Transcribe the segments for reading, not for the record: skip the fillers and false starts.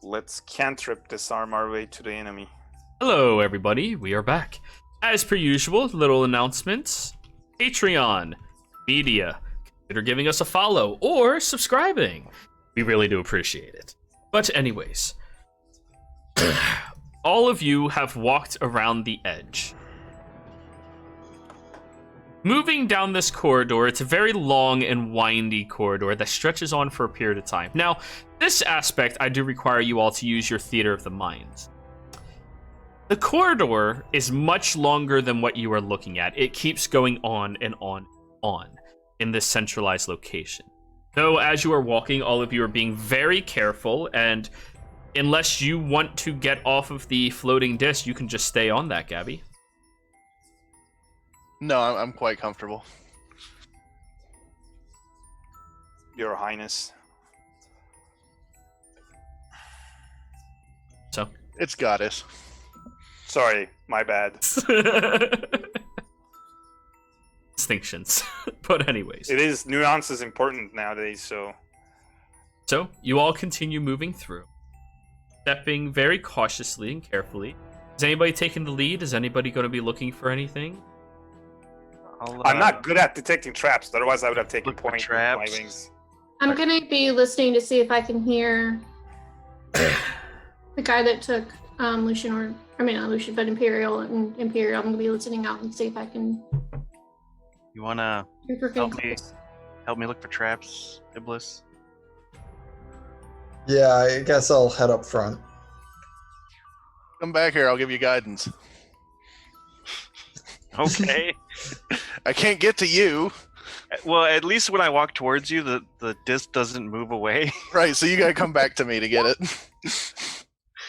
let's cantrip disarm our way to the enemy. Hello, everybody. We are back. As per usual, little announcements. Patreon, media, consider giving us a follow or subscribing. We really do appreciate it. But anyways, all of you have walked around the edge. Moving down this corridor, it's a very long and windy corridor that stretches on for a period of time. Now, this aspect, I do require you all to use your theater of the minds. The corridor is much longer than what you are looking at. It keeps going on and on and on in this centralized location. So as you are walking, all of you are being very careful, and unless you want to get off of the floating disc, you can just stay on that, Gabby. No, I'm quite comfortable. Your Highness. So, It's goddess. Sorry, my bad. distinctions. But anyways. It is, nuance is important nowadays, so... So, you all continue moving through, stepping very cautiously and carefully. Is anybody taking the lead? Is anybody going to be looking for anything? I'm not good at detecting traps, otherwise I would have taken Look for point with my traps. wings. I'm gonna be listening to see if I can hear the guy that took Lucian, or I mean not Lucian, but Imperial and Imperial. I'm gonna be listening out and see if I can. You wanna help me look for traps, Iblis? Yeah, I guess I'll head up front. Come back here, I'll give you guidance. Okay. I can't get to you. Well, at least when I walk towards you, the disc doesn't move away. Right, so you gotta come back to me to get it.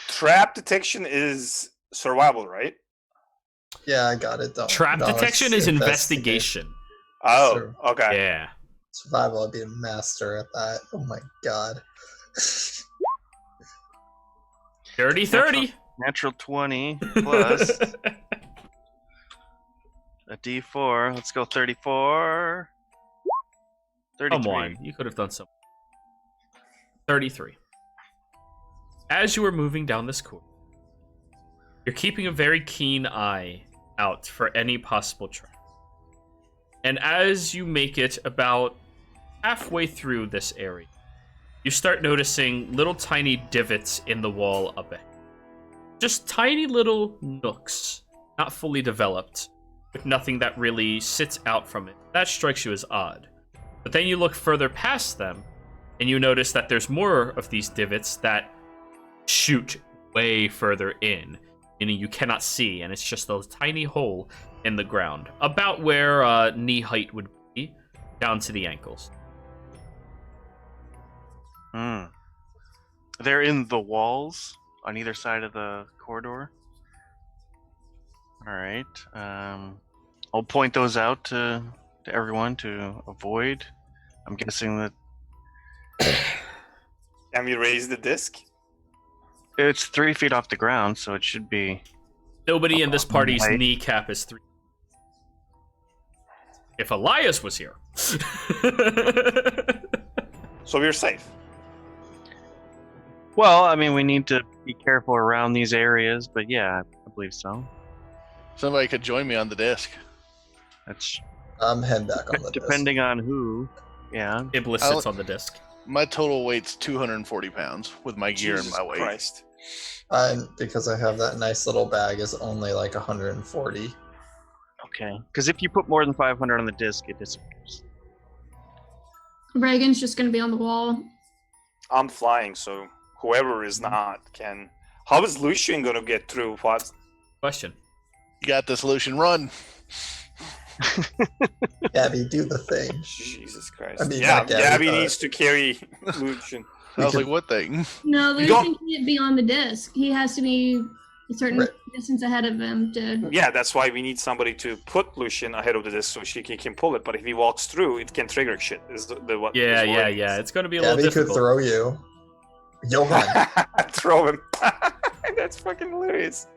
Trap detection is survival, right? Yeah, I got it. Trap detection is investigation. Oh, Sure. okay. Yeah. Survival, I'd be a master at that. Oh my god. 30-30. Natural 20 plus a D4. Let's go 34. 33. Come on, you could have done something. 33. As you are moving down this corridor, you're keeping a very keen eye out for any possible trap. And as you make it about halfway through this area, you start noticing little tiny divots in the wall up ahead. Just tiny little nooks, not fully developed, with nothing that really sits out from it. That strikes you as odd. But then you look further past them, and you notice that there's more of these divots that shoot way further in, meaning you cannot see, and it's just a tiny hole in the ground, about where knee height would be, down to the ankles. They're in the walls on either side of the corridor. All right. I'll point those out to everyone to avoid. I'm guessing that Can we raise the disc? it's 3 feet off the ground, so it should be. Nobody in this party's Height. kneecap is 3. If Elias was here. So we're safe. Well, I mean, we need to be careful around these areas, but yeah, I believe so. Somebody could join me on the disc. That's I'm heading back on the disc. depending on who. Yeah. Iblis sits on the disc. My total weight's 240 pounds with my gear Jesus and my weight. Christ. Because I have that nice little bag, is only like 140. Okay. Because if you put more than 500 on the disc, it disappears. Reagan's just gonna be on the wall. I'm flying, so whoever is not can... How is Lucian going to get through? What? Question. You got this, Lucian. Run. Gabby, do the thing. Jesus Christ. I mean, yeah, not Gabby, Gabby but- needs to carry Lucian. I was like, what thing? No, You Lucian can't be on the disc. He has to be a certain Right. distance ahead of him to. Yeah, that's why we need somebody to put Lucian ahead of the disc so she can pull it. But if he walks through, it can trigger shit. Is the what? Yeah, is yeah, what- yeah. It's going to be a Gabby little could difficult. throw you. You'll run. Throw him. That's fucking hilarious.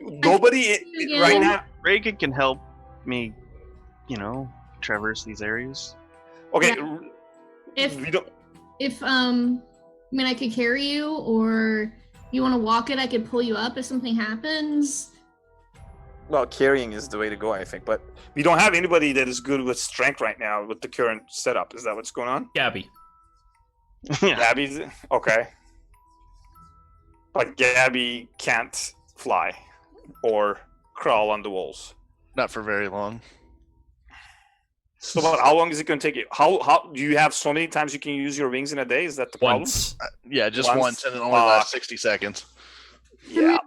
Nobody Again. right now. Reagan can help me, traverse these areas. Okay, If we don't. if I mean, I could carry you, or you want to walk it, I could pull you up if something happens. Well, carrying is the way to go, I think. But we don't have anybody that is good with strength right now with the current setup. Is that what's going on? Gabby. Yeah. Gabby's okay. But Gabby can't fly or crawl on the walls. Not for very long. So about how long is it going to take you? How do you have so many times you can use your wings in a day? Is that the problem? Once. Yeah, just Once? once, and it only lasts 60 seconds. Yeah.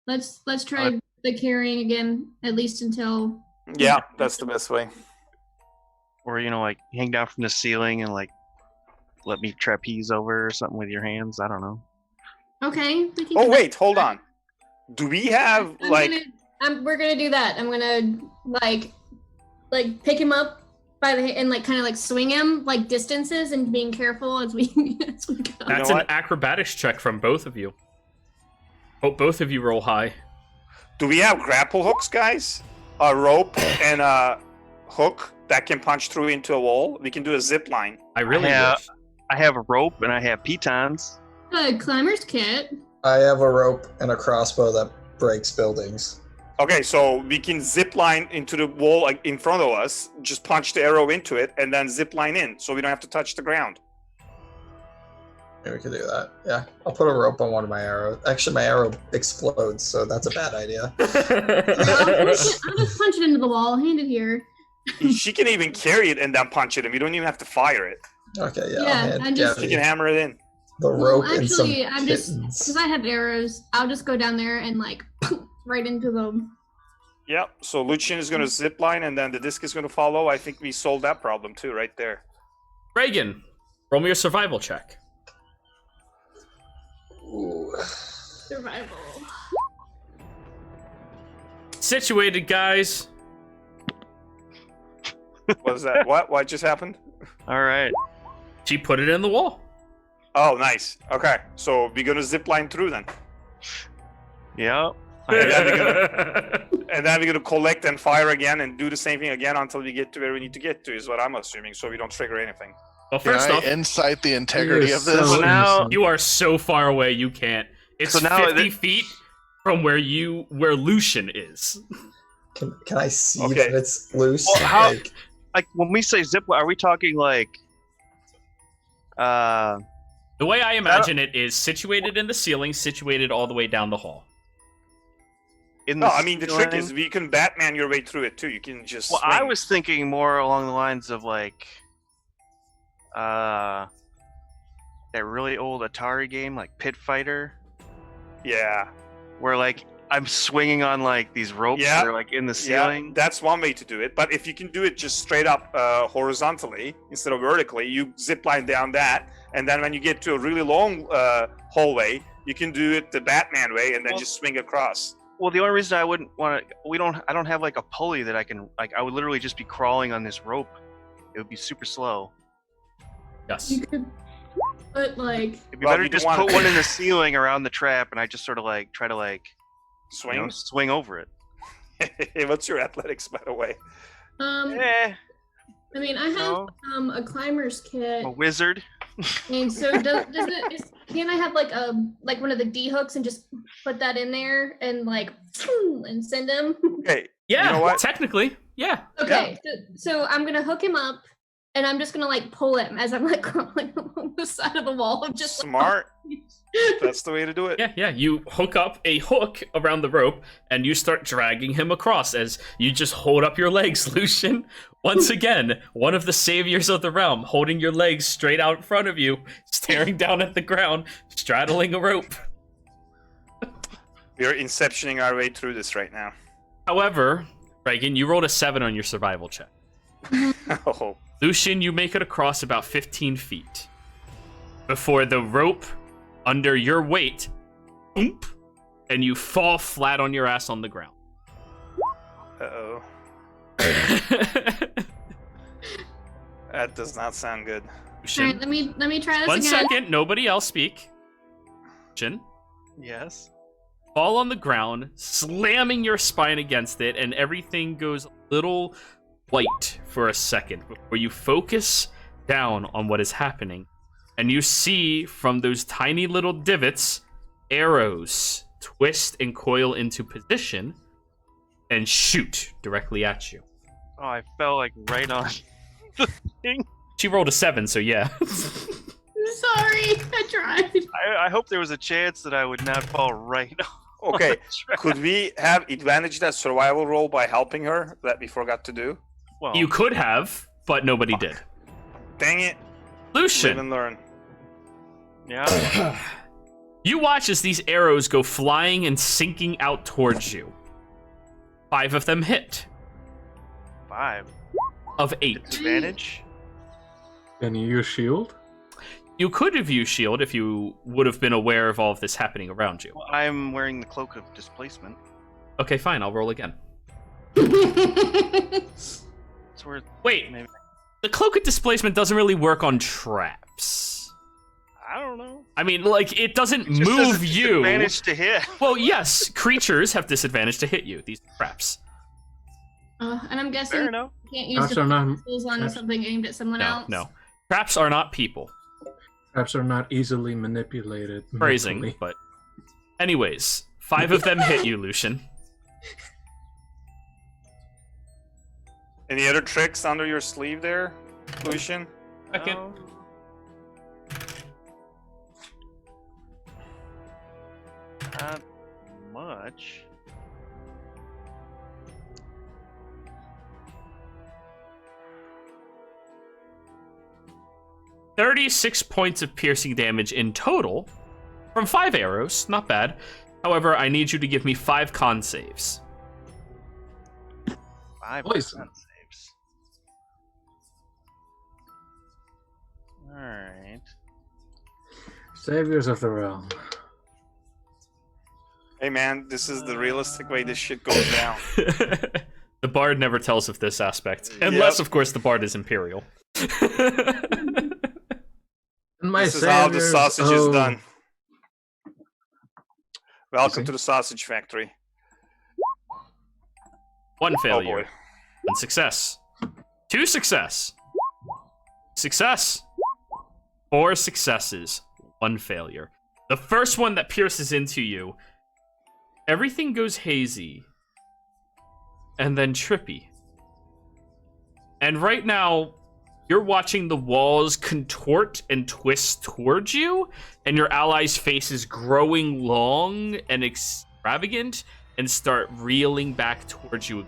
Let's try the carrying again, at least until. Yeah, that's the best way. Or like hang down from the ceiling and like let me trapeze over or something with your hands. I don't know. Okay. We can Oh do wait, that. hold on. Do we have We're gonna do that. I'm gonna like pick him up by the and like kind of like swing him like distances and being careful as we as we go. That's know an what? acrobatics check from both of you. Hope both of you roll high. Do we have grapple hooks, guys? A rope and a hook that can punch through into a wall? We can do a zip line. I really Yeah. wish. I have a rope and I have pitons. Climber's kit. I have a rope and a crossbow that breaks buildings. Okay, so we can zip line into the wall like, in front of us, just punch the arrow into it, and then zip line in, so we don't have to touch the ground. Maybe we could do that. Yeah, I'll put a rope on one of my arrows. Actually, my arrow explodes, so that's a bad idea. I'll just punch it into the wall. Hand it here. She can even carry it and then punch it, and we don't even have to fire it. Okay, yeah, Yeah, I'll hand I'm just- She Gabby can hammer it in. the Well, rope and some actually, I'm just kittens. because I have arrows. I'll just go down there and like right into the. Yep, so Lucian is going to zip line, and then the disc is going to follow. I think we solved that problem too, right there. Reagan, roll me a survival check. Ooh. Survival. Situated, guys. What is that? What just happened? All right. She put it in the wall. Oh, nice. Okay, so we're going to zip line through then. Yep. And then we're going to collect and fire again and do the same thing again until we get to where we need to get to, is what I'm assuming, so we don't trigger anything. Well, Can first I off, insight the integrity You're of this? so now- innocent. you are so far away you can't. It's So now 50 feet from where Lucian is. Can I see Okay. that it's loose? Well, how- Like, Like when we say zip line, are we talking like The way I imagine it is situated in the ceiling, situated all the way down the hall. in No, the I mean, the trick ceiling? is you can Batman your way through it too. You can just Well, I swing. was thinking more along the lines of like that really old Atari game, like Pit Fighter, Yeah. where like I'm swinging on like these ropes Yeah. that are like in the Yeah, ceiling. that's one way to do it. But if you can do it just straight up horizontally instead of vertically, you zip line down that, and then when you get to a really long hallway, you can do it the Batman way and then Well- just swing across. Well, the only reason I wouldn't want to, I don't have like a pulley that I can like. I would literally just be crawling on this rope. It would be super slow. Yes. You could put like. It'd be Well, better you to just don't want- put one in the ceiling around the trap, and I just sort of like try to like Swing. swing over it. What's your athletics, by the way? Eh, I mean, I have No. a climber's kit, a wizard. and so can I have like one of the D hooks and just put that in there and like and send him? Okay. Yeah, You know what? technically, yeah. Okay, so I'm gonna hook him up, and I'm just gonna like pull him as I'm like crawling along the side of the wall. I'm just Smart. That's the way to do it. Yeah. You hook up a hook around the rope, and you start dragging him across as you just hold up your legs, Lucian. Once again, one of the saviors of the realm, holding your legs straight out in front of you, staring down at the ground, straddling a rope. We're inceptioning our way through this right now. However, Reagan, you rolled a 7 on your survival check. Oh. Lucian, you make it across about 15 feet before the rope under your weight, boomp, and you fall flat on your ass on the ground. Uh-oh. That does not sound good. All right, Lucian, let me try this one again. second, nobody else speak. Lucian, Yes. fall on the ground, slamming your spine against it, and everything goes a little white for a second before you focus down on what is happening And you see from those tiny little divots, arrows twist and coil into position and shoot directly at you. Oh, I fell like right on the thing. She rolled a 7, so yeah. Sorry, I tried. I hope there was a chance that I would not fall right on Okay, the track. could we have advantage that survival roll by helping her that we forgot to do? Well, You could have, but nobody did. Dang it! Live Lucian, and learn. yeah. you watch as these arrows go flying and sinking out towards you. 5 of them hit. 5. Of 8. Advantage? Can you use shield? You could have used shield if you would have been aware of all of this happening around you. Well, I'm wearing the cloak of displacement. Okay, fine, I'll roll again. It's worth Wait, maybe. the cloak of displacement doesn't really work on traps. I don't know. I mean, like, it doesn't It just says move it's you. Advantage to hit. Well, yes, creatures have disadvantage to hit you, these traps. And I'm guessing Fair you enough. can't use Traps are not tools on traps- something aimed at someone No, else. no. Traps are not people. traps are not easily manipulated. Phrasing, mentally. but... Anyways, 5 of them hit you, Lucian. Any other tricks under your sleeve there, Lucian? Um, not much. $36 points of piercing damage in total from 5 arrows. Not bad. However, I need you to give me 5 con saves. 5 Poison. saves. Alright. Saviors of the realm. Hey man, this is the realistic way this shit goes down. The bard never tells of this aspect. Unless, of course, the bard is Imperial. And my This is how the saviors- sausage is oh, done. Welcome see? to the sausage factory. 1 Oh failure. boy. 1 success. 2 success. Success. 4 successes. 1 failure. The first one that pierces into you, everything goes hazy. And then trippy. And right now, you're watching the walls contort and twist towards you, and your ally's face is growing long and extravagant and start reeling back towards you.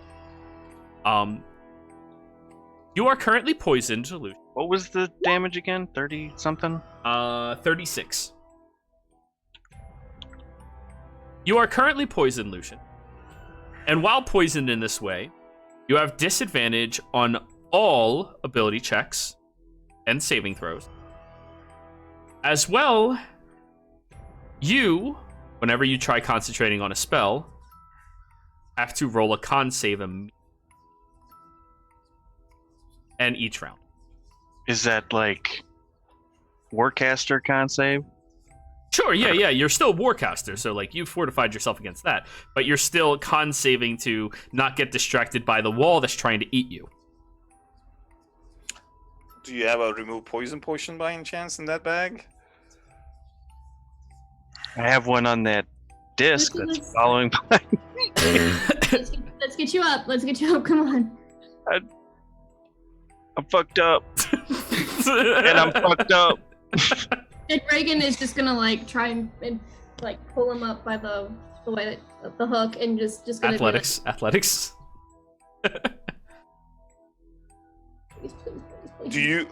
You are currently poisoned, Lucian. What was the damage again? 30 something? 36. You are currently poisoned, Lucian. And while poisoned in this way, you have disadvantage on all ability checks and saving throws. As well, you, whenever you try concentrating on a spell, have to roll a con save and each round. Is that like Warcaster con save? Sure, yeah, you're still Warcaster, so like you fortified yourself against that, but you're still con saving to not get distracted by the wall that's trying to eat you. Do you have a remove poison potion by any chance in that bag? I have one on that disc Listen, that's let's- following behind. Let's get you up. Let's get you up. Come on. I'm fucked up. And I'm fucked up. And Reagan is just gonna like try and like pull him up by the way that the hook and just gonna be like, Athletics. please, please, please, please. Do you...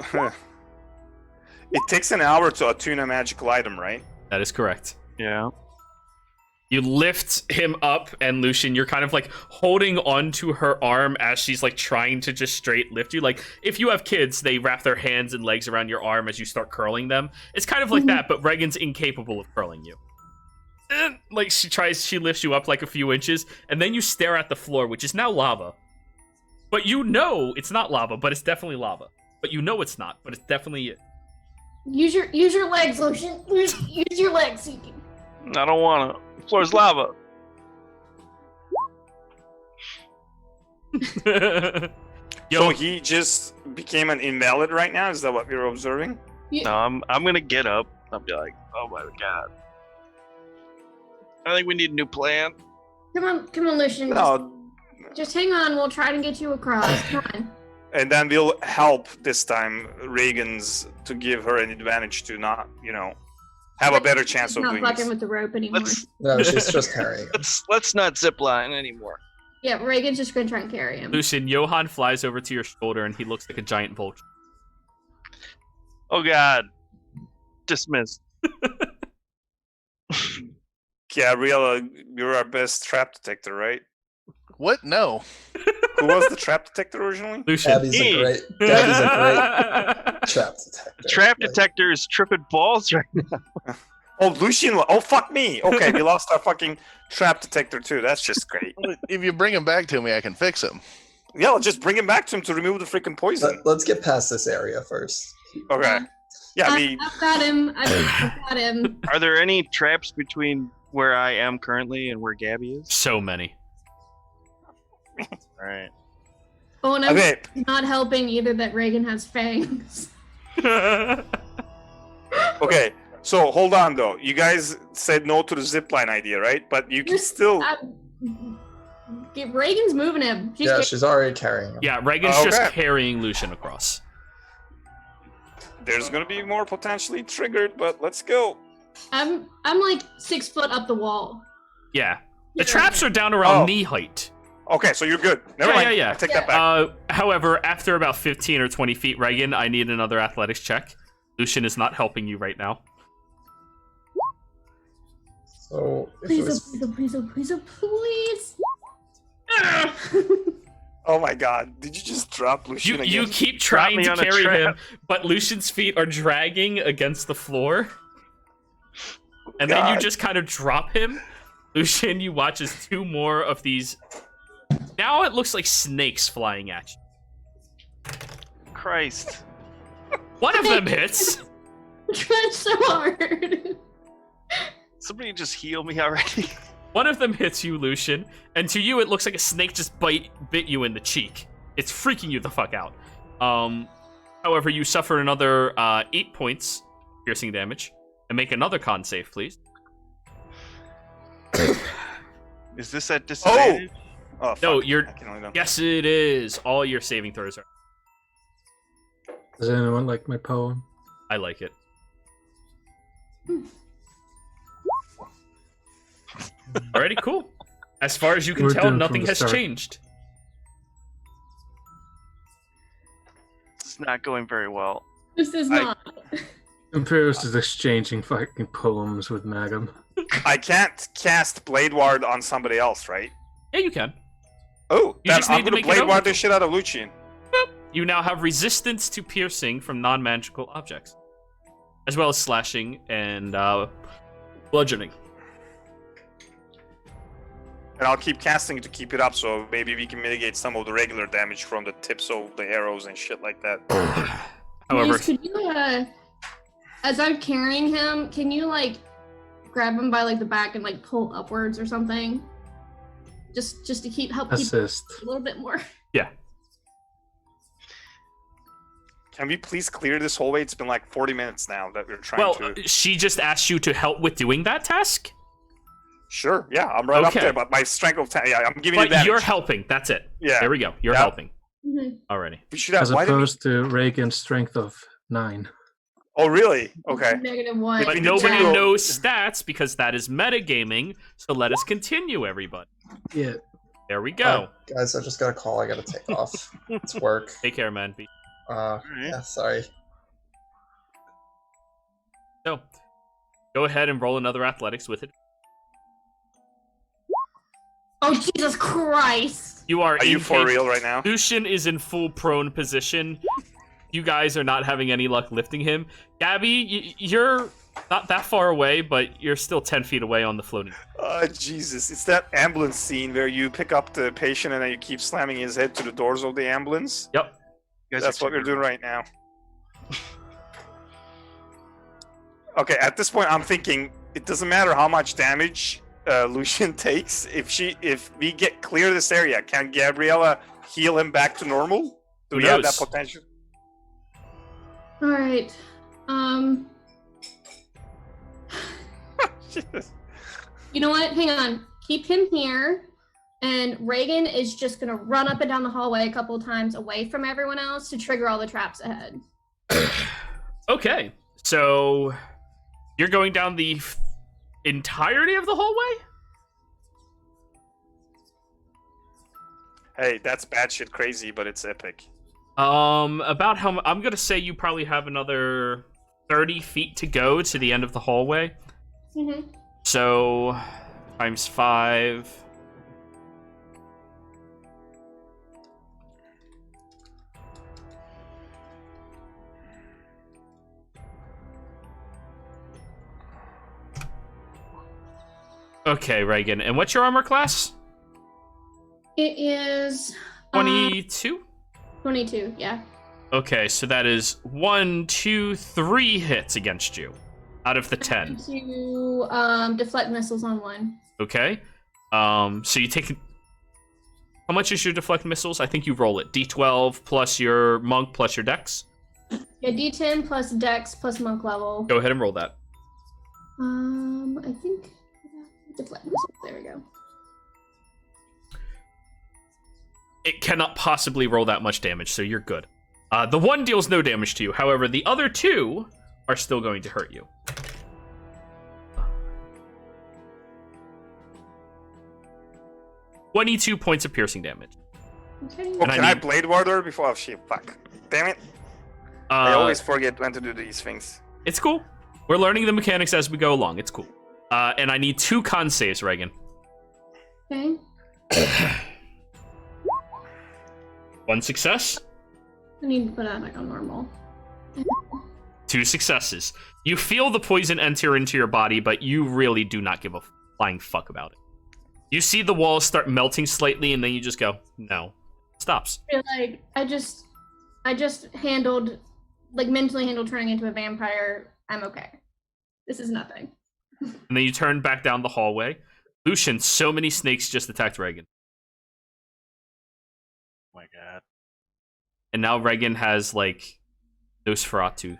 It takes an hour to attune a magical item, right? That is correct. Yeah. You lift him up, and Lucian, you're kind of like holding onto her arm as she's like trying to just straight lift you. Like if you have kids, they wrap their hands and legs around your arm as you start curling them. It's kind of like that, but Regan's incapable of curling you. And, like she lifts you up like a few inches, and then you stare at the floor, which is now lava. But you know it's not lava, but it's definitely lava. But you know it's not, but it's definitely it. Use your legs, Lucian. Use your legs. So you can... I don't wanna. The floor's lava. Yo, So he just became an invalid right now? Is that what we're observing? No, I'm gonna get up. I'll be like, oh my god. I think we need a new plan. Come on, Lucian. No, Just hang on. We'll try to get you across. Come on. and then we'll help this time Reagan's to give her an advantage to not, have a better chance She's of not doing fucking this. with the rope anymore. No, she's just carrying him. Let's not zip line anymore. Yeah, Reagan's just gonna try and carry him. Lucian, Johan flies over to your shoulder and he looks like a giant vulture. Oh god. Dismissed. Gabriella, you're our best trap detector, right? What? No. Who was the trap detector originally? Lucian. Gabby's a great trap detector. Trap Like, detector is tripping balls right now. Oh, Lucian. Oh, fuck me. Okay, we lost our fucking trap detector too. That's just great. If you bring him back to me, I can fix him. Yeah, I'll just bring him back to him to remove the freaking poison. let's get past this area first. Okay. Yeah, I've got him. I've got him. Are there any traps between where I am currently and where Gabby is? So many. Alright. Oh, and I'm Okay. not helping either that Reagan has fangs. Okay. So hold on though. You guys said no to the zipline idea, right? But you can still. Reagan's moving him. She's already carrying him. Yeah, Reagan's Okay. just carrying Lucian across. There's gonna be more potentially triggered, but let's go. I'm like 6 foot up the wall. Yeah. The Yeah. traps are down around Oh. knee height. Okay, so you're good. Never mind. Yeah. I take that back. However, after about 15 or 20 feet, Reagan, I need another athletics check. Lucian is not helping you right now. So if it Please, was, please. Oh my god! Did you just drop Lucian again? You keep trying me to on a carry him, trap. but Lucian's feet are dragging against the floor. And then you God. just kind of drop him. Lucian, you watch as two more of these. Now it looks like snakes flying at you. Christ. One of them hits. I'm trying so hard. Somebody just heal me already. One of them hits you, Lucian, and to you it looks like a snake just bit you in the cheek. It's freaking you the fuck out. However, you suffer another 8 points piercing damage, and make another con save, please. Is this at disadvantage? Oh, fuck. No, you're. I can only know. Yes, it is. All your saving throws are. Does anyone like my poem? I like it. Alrighty, cool. As far as you can We're tell, doomed nothing from the has start. changed. It's not going very well. This is I- not. Imperius is exchanging fucking poems with Magum. I can't cast Blade Ward on somebody else, right? Yeah, you can. Oh, You then just I'm need to gonna make it Blade Ward eligible. the shit out of Lucian. You now have resistance to piercing from non-magical objects, as well as slashing and bludgeoning. And I'll keep casting to keep it up, so maybe we can mitigate some of the regular damage from the tips of the arrows and shit like that. However, Please, could you, as I'm carrying him, can you like grab him by like the back and like pull upwards or something? Just to help keep Assist. a little bit more. yeah. Can we please clear this hallway? It's been like 40 minutes now that we're trying Well, to. she just asked you to help with doing that task, Sure, yeah, I'm right up Okay. there, but my strength of 10. Yeah, I'm giving you but damage. you're helping. That's it. Yeah. There we go. You're Yeah. helping. Mhm. Alrighty. We should have. As Why did we... opposed to Reagan's strength of 9. Oh, really? Okay. -1. But we nobody do- knows stats because that is metagaming. So let us continue, everybody. Yeah. There we go. guys, I just got a call. I gotta take off. It's work. Take care, man. Yeah, sorry. So, go ahead and roll another athletics with it. Oh Jesus Christ! You are. Are you for engaged. real right now? Lucian is in full prone position. You guys are not having any luck lifting him. Gabby, you're not that far away, but you're still 10 feet away on the floating. Jesus. It's that ambulance scene where you pick up the patient and then you keep slamming his head to the doors of the ambulance. Yep. You guys That's are what we're doing right now. Okay, at this point, I'm thinking it doesn't matter how much damage Lucian takes. If we get clear this area, can Gabriella heal him back to normal? Do Who we have knows? that potential? All right. Jesus. You know what? Hang on. Keep him here. And Reagan is just going to run up and down the hallway a couple times away from everyone else to trigger all the traps ahead. Okay, so you're going down the entirety of the hallway? Hey, that's batshit crazy, but it's epic. About how I'm gonna say you probably have another 30 feet to go to the end of the hallway. Mm-hmm. So, times 5. Okay, Reagan. And what's your armor class? It is 22? 22, yeah. Okay, so that is 1, 2, 3 hits against you out of the 10. To deflect missiles on one. Okay. So you take. How much is your deflect missiles? I think you roll it. D12 plus your monk plus your dex. Yeah, D10 plus dex plus monk level. Go ahead and roll that. I think deflect missiles. There we go. It cannot possibly roll that much damage, so you're good. The one deals no damage to you. However, the other 2 are still going to hurt you. $22 points of piercing damage. Okay. Oh, And I can I need- blade water before? Oh shit! Fuck! Damn it! I always forget when to do these things. It's cool. We're learning the mechanics as we go along. It's cool. And I need 2 con saves, Reagan. Okay. 1 success, I need to put that back on normal. 2 successes. You feel the poison enter into your body, but you really do not give a flying fuck about it. You see the walls start melting slightly, and then you just go, no. Stops. I feel like I just handled, like mentally handled turning into a vampire. I'm okay. This is nothing. And then you turn back down the hallway. Lucian, so many snakes just attacked Reagan. Oh my god. And now Reagan has, like, Nosferatu.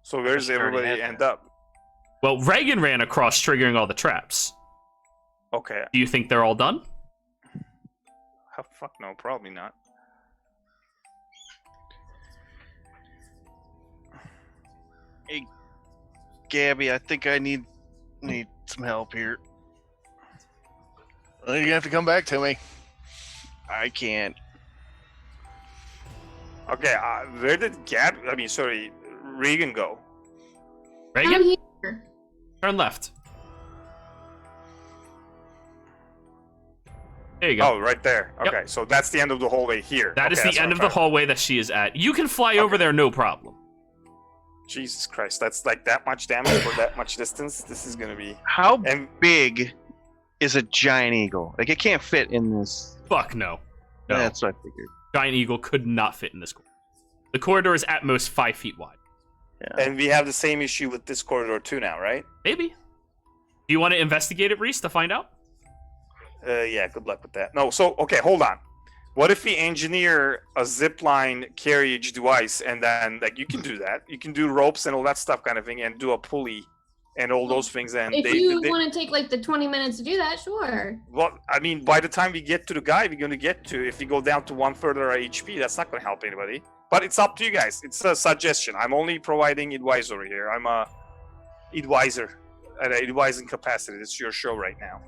So where's Already everybody had end that. up? Well, Reagan ran across, triggering all the traps. Okay. Do you think they're all done? Oh, fuck no, probably not. Gabby, I think I need some help here. Well, you have to come back to me. I can't. Okay, where did Regan go? I'm Reagan, here. turn left. There you go. Oh, right there. Yep. Okay, so that's the end of the hallway here. That is Okay, the that's end what of the I'm trying- hallway that she is at. You can fly over there, no problem. Jesus Christ, that's like that much damage for that much distance. This is gonna be. How And big is a giant eagle? Like, it can't fit in this. Fuck no. No. That's what I figured. Giant eagle could not fit in this corridor. The corridor is at most 5 feet wide. Yeah. and we have the same issue with this corridor too now, right? Maybe. Do you want to investigate it, Reese, to find out? Yeah. Good luck with that. No. So okay, hold on. What if we engineer a zipline carriage device, and then like you can do that. You can do ropes and all that stuff kind of thing, and do a pulley and all those things. And If they you want to take like the 20 minutes to do that, sure. well, I mean, by the time we get to the guy we're going to get to, if we go down to 1/3 of our HP, that's not going to help anybody. But it's up to you guys. It's a suggestion. I'm only providing advisory here. I'm a advisor at an advising capacity. It's your show right now.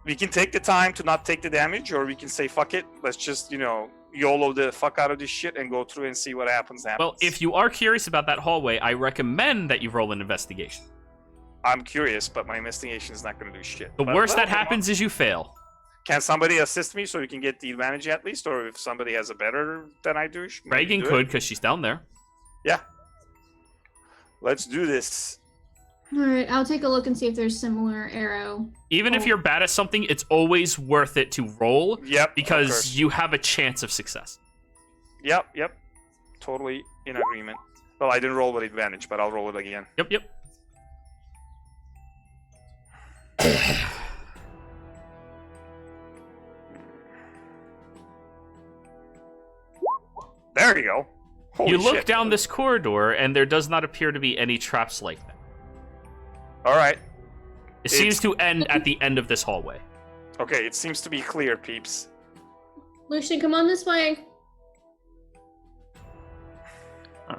We can take the time to not take the damage, or we can say, fuck it. Let's just, YOLO the fuck out of this shit and go through and see what happens. Well, if you are curious about that hallway, I recommend that you roll an investigation. I'm curious, but my investigation is not going to do shit. The But, worst well, that happens is you fail. Can somebody assist me so we can get the advantage at least? Or if somebody has a better than I do, maybe Reagan do it? could, because she's down there. Yeah. Let's do this. All right, I'll take a look and see if there's similar arrow. Even if you're bad at something, it's always worth it to roll, Yep. of because course. you have a chance of success. Yep. Totally in agreement. Well, I didn't roll with advantage, but I'll roll it again. Yep. There you go. Holy You look shit. down this corridor, and there does not appear to be any traps like that. All right. It seems to end at the end of this hallway. Okay, it seems to be clear, peeps. Lucian, come on this way.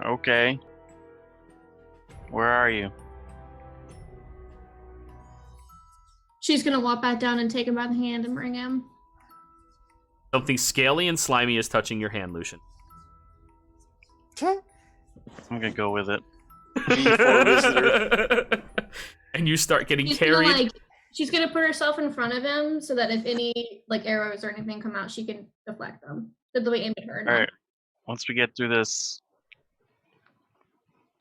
Okay. Where are you? She's gonna walk back down and take him by the hand and bring him. Something scaly and slimy is touching your hand, Lucian. I'm gonna go with it. V4 visitor. And you start getting She's carried. gonna, she's gonna put herself in front of him so that if any arrows or anything come out, she can deflect them. So they'll be aimed at her. All right. Once we get through this.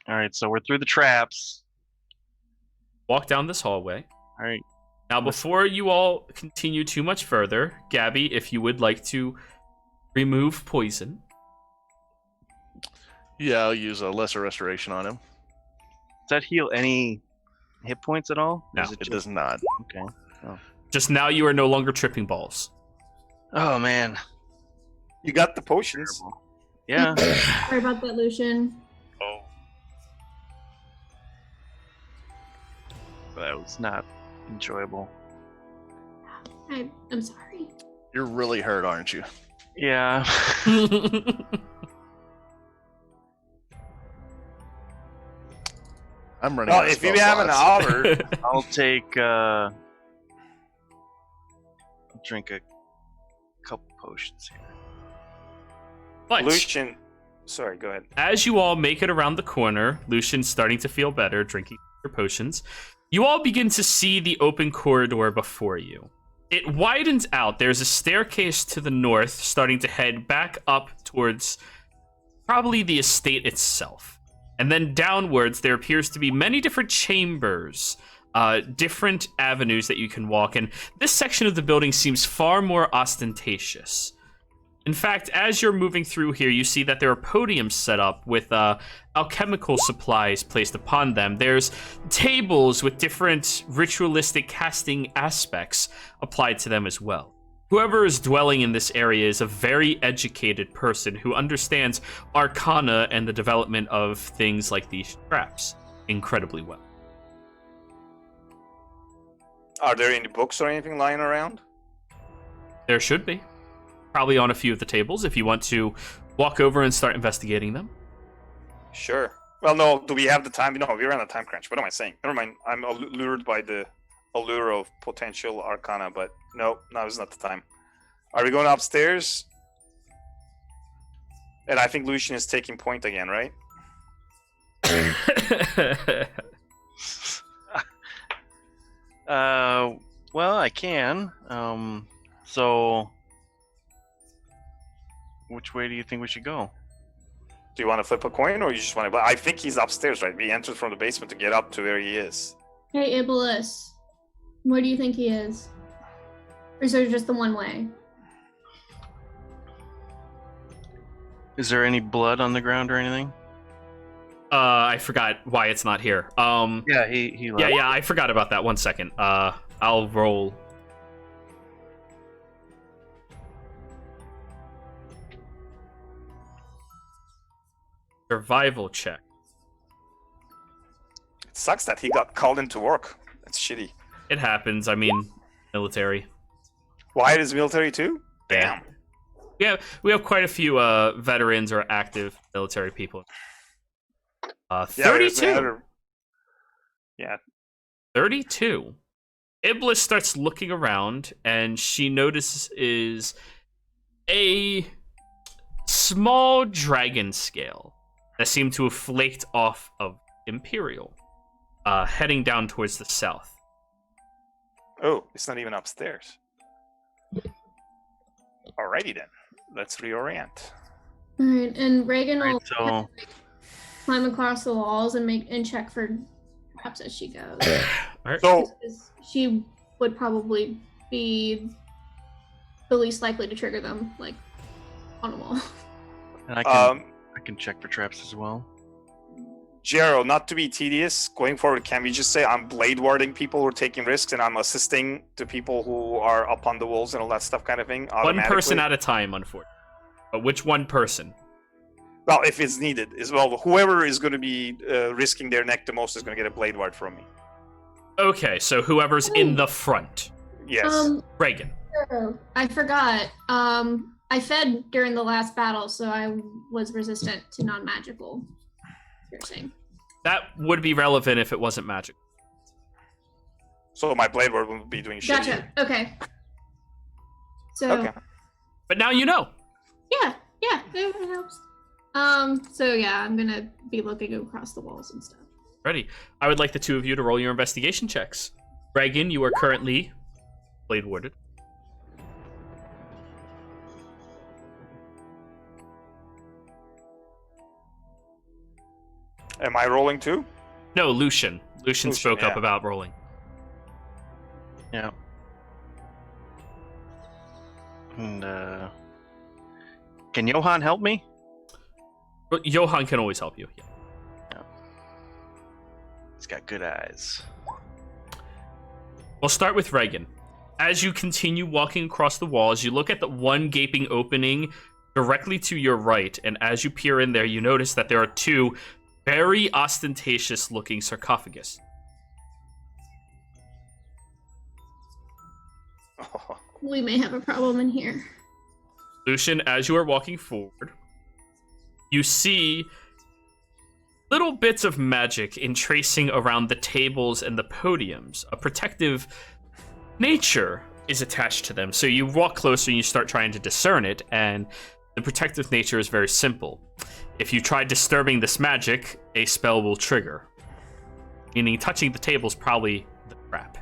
All right. So we're through the traps. Walk down this hallway. All right. Now, before you all continue too much further, Gabby, if you would like to remove poison. Yeah, I'll use a lesser restoration on him. Does that heal any hit points at all? No. Is It does not. Okay. Just now you are no longer tripping balls. Oh man. You got the potions. Terrible. Yeah. Sorry about that, Lucian. Oh. That was not enjoyable. I'm sorry. You're really hurt, aren't you? Yeah. I'm running Well, out of if you spell have an slots. otter, I'll take I'll drink a couple potions here. But Lucian. Sorry, go ahead. as you all make it around the corner, Lucian's starting to feel better, drinking your potions. You all begin to see the open corridor before you. It widens out. There's a staircase to the north, starting to head back up towards probably the estate itself. And then downwards, there appears to be many different chambers, different avenues that you can walk. And this section of the building seems far more ostentatious. In fact, as you're moving through here, you see that there are podiums set up with alchemical supplies placed upon them. There's tables with different ritualistic casting aspects applied to them as well. Whoever is dwelling in this area is a very educated person who understands arcana and the development of things like these traps incredibly well. Are there any books or anything lying around? There should be. Probably on a few of the tables if you want to walk over and start investigating them. Sure. Well, no. Do we have the time? No, we're on a time crunch. What am I saying? Never mind. I'm lured by the allure of potential arcana, but no, now is not the time. Are we going upstairs? And I think Lucian is taking point again, right? Well, I can. So which way do you think we should go? Do you want to flip a coin, or you just want to? But I think he's upstairs, right? We entered from the basement to get up to where he is. Hey, Iblis. Where do you think he is? Or is there just the one way? Is there any blood on the ground or anything? I forgot why it's not here. Yeah, he left. Yeah, I forgot about that. 1 second. I'll roll. Survival check. It sucks that he got called into work. That's shitty. It happens. I mean, military. Wyatt is military too? Yeah. Damn. We have quite a few veterans or active military people. there's 32. another- Yeah. 32. Iblis starts looking around, and she notices a small dragon scale that seemed to have flaked off of Imperial, heading down towards the south. Oh, it's not even upstairs. Alrighty then. Let's reorient. Alright, and Reagan will Right, so climb across the walls and check for traps as she goes. Alright. So, 'Cause she would probably be the least likely to trigger them, on a wall. and I can check for traps as well. Jero, not to be tedious, going forward, can we just say I'm blade warding people who are taking risks and I'm assisting the people who are up on the walls and all that stuff kind of thing? One person automatically? at a time, unfortunately. But which one person? Well, if it's needed as well. Whoever is going to be risking their neck the most is going to get a blade ward from me. Okay, so whoever's in the front. Yes. Reagan. I forgot. I fed during the last battle, so I was resistant to non-magical piercing. That would be relevant if it wasn't magic. So my blade ward will be doing shit. Gotcha. Okay. So. Okay. But now you know. Yeah, it helps. So yeah, I'm gonna be looking across the walls and stuff. Ready. I would like the two of you to roll your investigation checks. Reagan, you are currently blade warded. Am I rolling too? No, Lucian. Lucian spoke up yeah. about rolling. Yeah. And can Johan help me? But Johan can always help you. Yeah. He's got good eyes. We'll start with Reagan. As you continue walking across the walls, you look at the one gaping opening directly to your right, and as you peer in there, you notice that there are two very ostentatious-looking sarcophagus. We may have a problem in here. Lucian, as you are walking forward, you see little bits of magic in tracing around the tables and the podiums. A protective nature is attached to them. So you walk closer and you start trying to discern it, and the protective nature is very simple. If you try disturbing this magic, a spell will trigger. Meaning touching the table is probably the crap.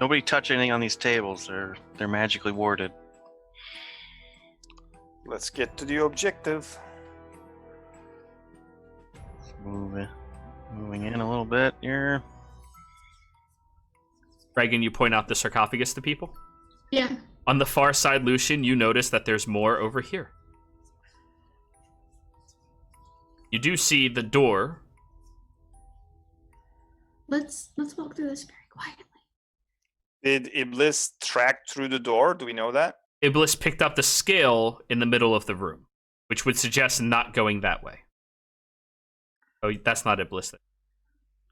Nobody touch anything on these tables. They're magically warded. Let's get to the objective. Moving in a little bit here. Reagan, you point out the sarcophagus to people? Yeah. On the far side, Lucian, you notice that there's more over here. You do see the door. Let's walk through this very quietly. Did Iblis track through the door? Do we know that? Iblis picked up the scale in the middle of the room, which would suggest not going that way. Oh, that's not Iblis.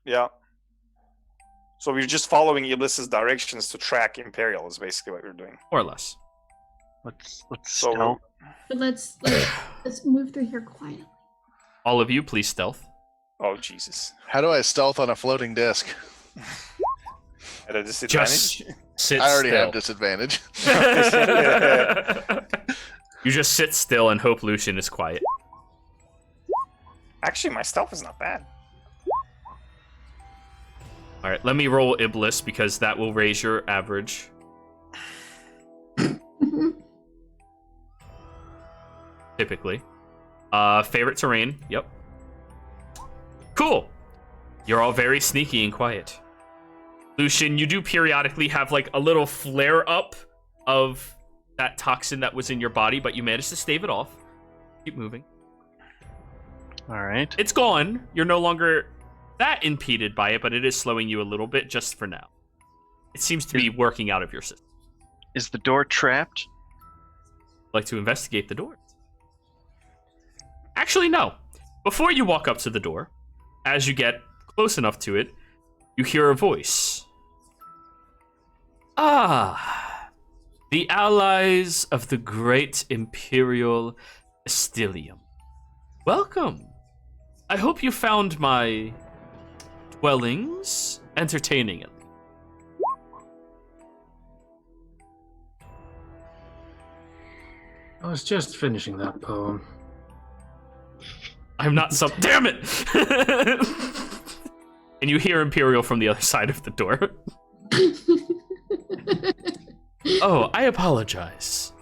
Yeah. So we're just following Iblis's directions to track Imperial is basically what we're doing. More or less. Let's So stealth. But let's move through here quietly. All of you, please stealth. oh Jesus. How do I stealth on a floating disc? At a disadvantage? Just sit I already still. have disadvantage. You just sit still and hope Lucian is quiet. Actually, my stealth is not bad. All right, let me roll Iblis because that will raise your average. Typically. Favorite terrain. Yep. Cool. You're all very sneaky and quiet. Lucian, you do periodically have like a little flare up of that toxin that was in your body, but you managed to stave it off. Keep moving. All right. It's gone. You're no longer that impeded by it, but it is slowing you a little bit just for now. It seems to be working out of your system. Is the door trapped? Like to investigate the door. Actually, no. Before you walk up to the door, as you get close enough to it, you hear a voice. Ah, the allies of the great Imperial Estilium. Welcome. I hope you found my dwellings entertaining. I was just finishing that poem. I'm not some. Damn it! And you hear Imperial from the other side of the door. Oh, I apologize.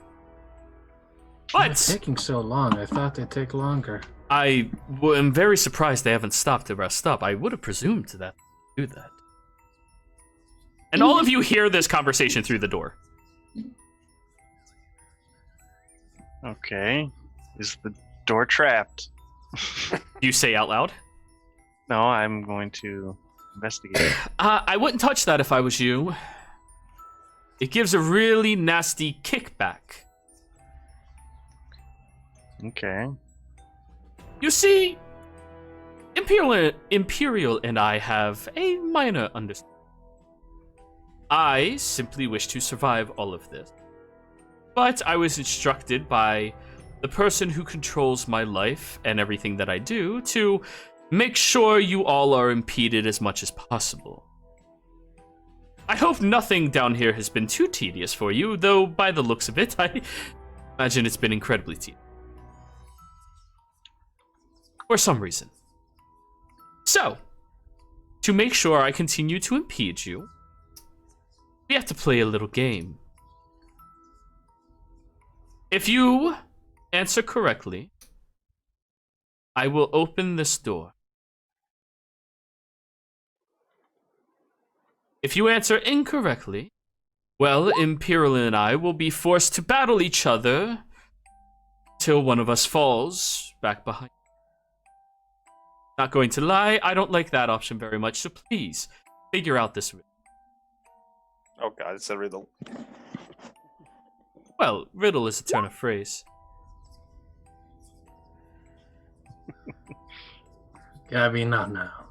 It's But taking so long. I thought they'd take longer. I am very surprised they haven't stopped to rest up. I would have presumed that do that. And all of you hear this conversation through the door. Okay. Is the door trapped? You say out loud. No, I'm going to investigate. I wouldn't touch that if I was you. It gives a really nasty kickback. Okay. You see, Imperial and I have a minor understanding. I simply wish to survive all of this. But I was instructed by the person who controls my life and everything that I do to make sure you all are impeded as much as possible. I hope nothing down here has been too tedious for you, though by the looks of it, I imagine it's been incredibly tedious. For some reason. So, to make sure I continue to impede you, we have to play a little game. If you answer correctly, I will open this door. If you answer incorrectly, well, Imperial and I will be forced to battle each other till one of us falls back behind. Not going to lie, I don't like that option very much, so please, figure out this riddle. Oh god, it's a riddle. Well, riddle is a turn of phrase. Gabby, not now.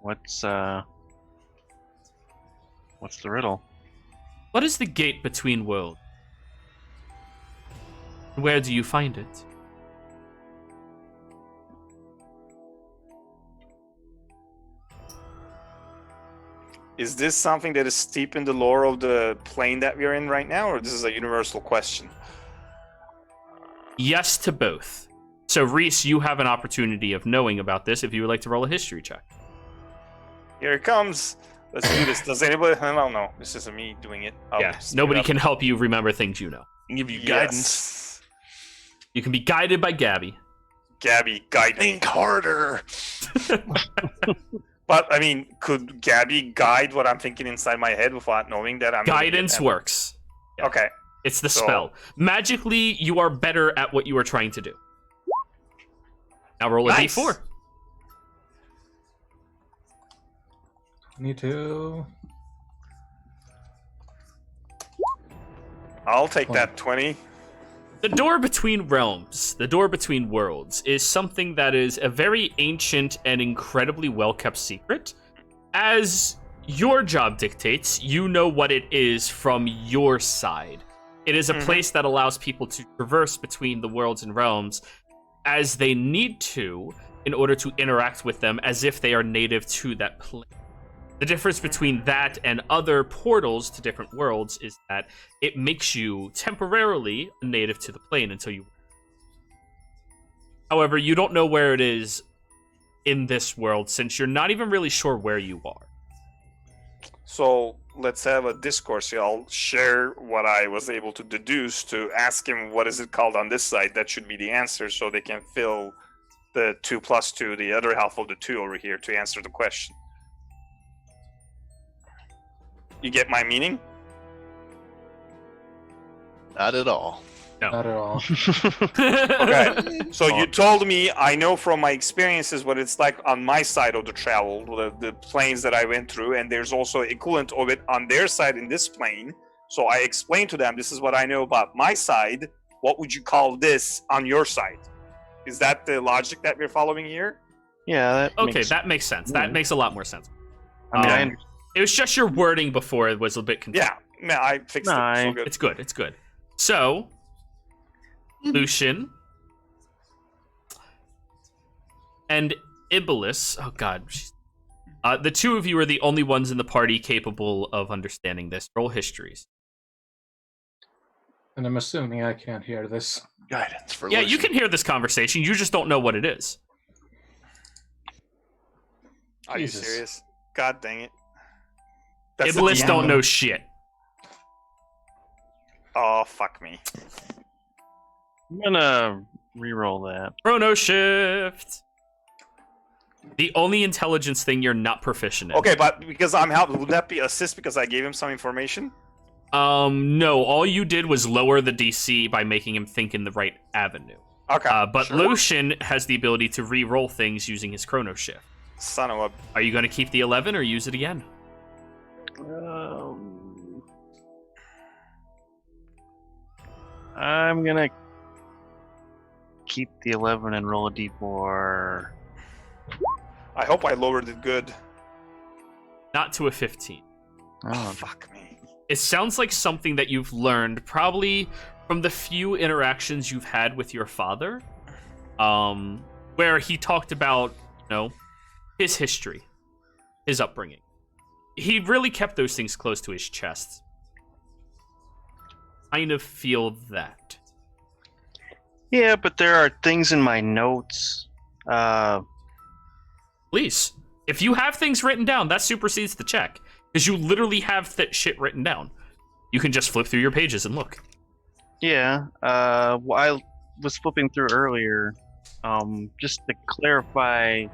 What's the riddle? What is the gate between worlds? Where do you find it? Is this something that is steep in the lore of the plane that we're in right now, or this is a universal question? Yes to both. So, Reese, you have an opportunity of knowing about this if you would like to roll a history check. Here it comes. Let's do this. Does anybody? I don't know. This is me doing it. I'll Yeah, stick it nobody up. can help you remember things you know. Give you Yes. guidance. You can be guided by Gabby. Gabby, guide me. Think harder. But I mean, could Gabby guide what I'm thinking inside my head without knowing that I'm Guidance works. Yeah. Okay. It's the So- spell. Magically, you are better at what you are trying to do. Now roll a Nice. d4. 22. I'll take that 20. The door between realms, the door between worlds, is something that is a very ancient and incredibly well-kept secret. As your job dictates, you know what it is from your side. It is a place that allows people to traverse between the worlds and realms as they need to in order to interact with them as if they are native to that plane. The difference between that and other portals to different worlds is that it makes you temporarily a native to the plane until you... However, you don't know where it is in this world since you're not even really sure where you are. So let's have a discourse here. I'll share what I was able to deduce to ask him what is it called on this side. That should be the answer so they can fill the 2 plus 2, the other half of the 2 over here to answer the question. You get my meaning? Not at all. Not at all. Okay. So you told me, I know from my experiences what it's like on my side of the travel, the planes that I went through, and there's also equivalent of it on their side in this plane. So I explained to them, this is what I know about my side. What would you call this on your side? Is that the logic that we're following here? Yeah. That Okay, makes, that makes sense. That makes a lot more sense. I mean, I um, understand. It was just your wording before it was a bit confusing. Yeah. No, I fixed No, it. So I- good. It's good. It's good. So, Lucian and Iblis. Oh God, the two of you are the only ones in the party capable of understanding this. Roll histories. And I'm assuming I can't hear this. Guidance for Yeah, you Lucian. can hear this conversation. You just don't know what it is. Are you Jesus. serious? God dang it. That's the Iblis DM. don't know shit. Oh, fuck me. I'm gonna re-roll that. Chrono shift. The only intelligence thing you're not proficient in. Okay, but because I'm helping, would that be assist because I gave him some information? No. All you did was lower the DC by making him think in the right avenue. Okay. But sure. Lucian has the ability to re-roll things using his chrono shift. Son of a... Are you going to keep the 11 or use it again? I'm gonna keep the 11 and roll a d4. I hope I lowered it good. Not to a 15. Oh, fuck me. It sounds like something that you've learned probably from the few interactions you've had with your father, where he talked about, his history, his upbringing. He really kept those things close to his chest. Kind of feel that. Yeah, but there are things in my notes. Please, if you have things written down, that supersedes the check. Because you literally have that shit written down. You can just flip through your pages and look. Yeah, I was flipping through earlier, just to clarify.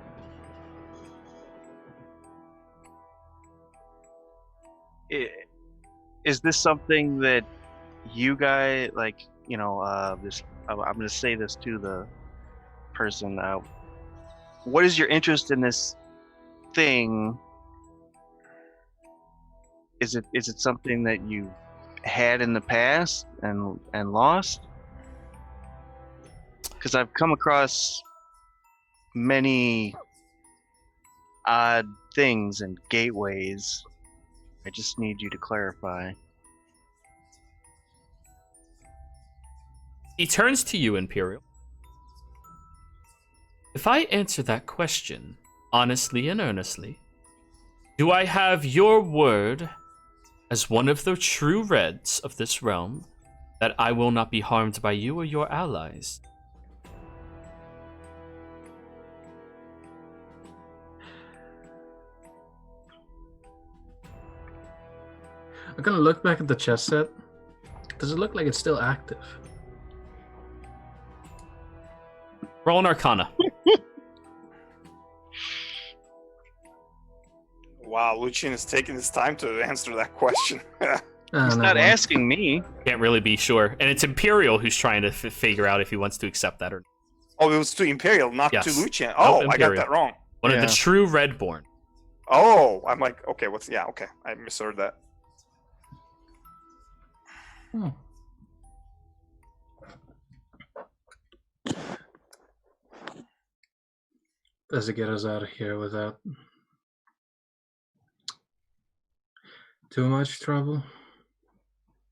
Is this something that you guys, this, I'm going to say this to the person, what is your interest in this thing? Is it something that you had in the past and lost? Because I've come across many odd things and gateways. I just need you to clarify. He turns to you, Imperial. If I answer that question honestly and earnestly, do I have your word as one of the true Reds of this realm that I will not be harmed by you or your allies? I'm gonna look back at the chess set. Does it look like it's still active? Roll an Arcana. Wow, Lucian is taking his time to answer that question. He's not asking me. Can't really be sure. And it's Imperial who's trying to figure out if he wants to accept that or not. Oh, it was to Imperial, not Yes. to Lucian. No, Oh, I got Imperial. that wrong. One of Yeah. the true Redborn. Oh, I'm like, okay, okay, I misheard that. Does it get us out of here without too much trouble?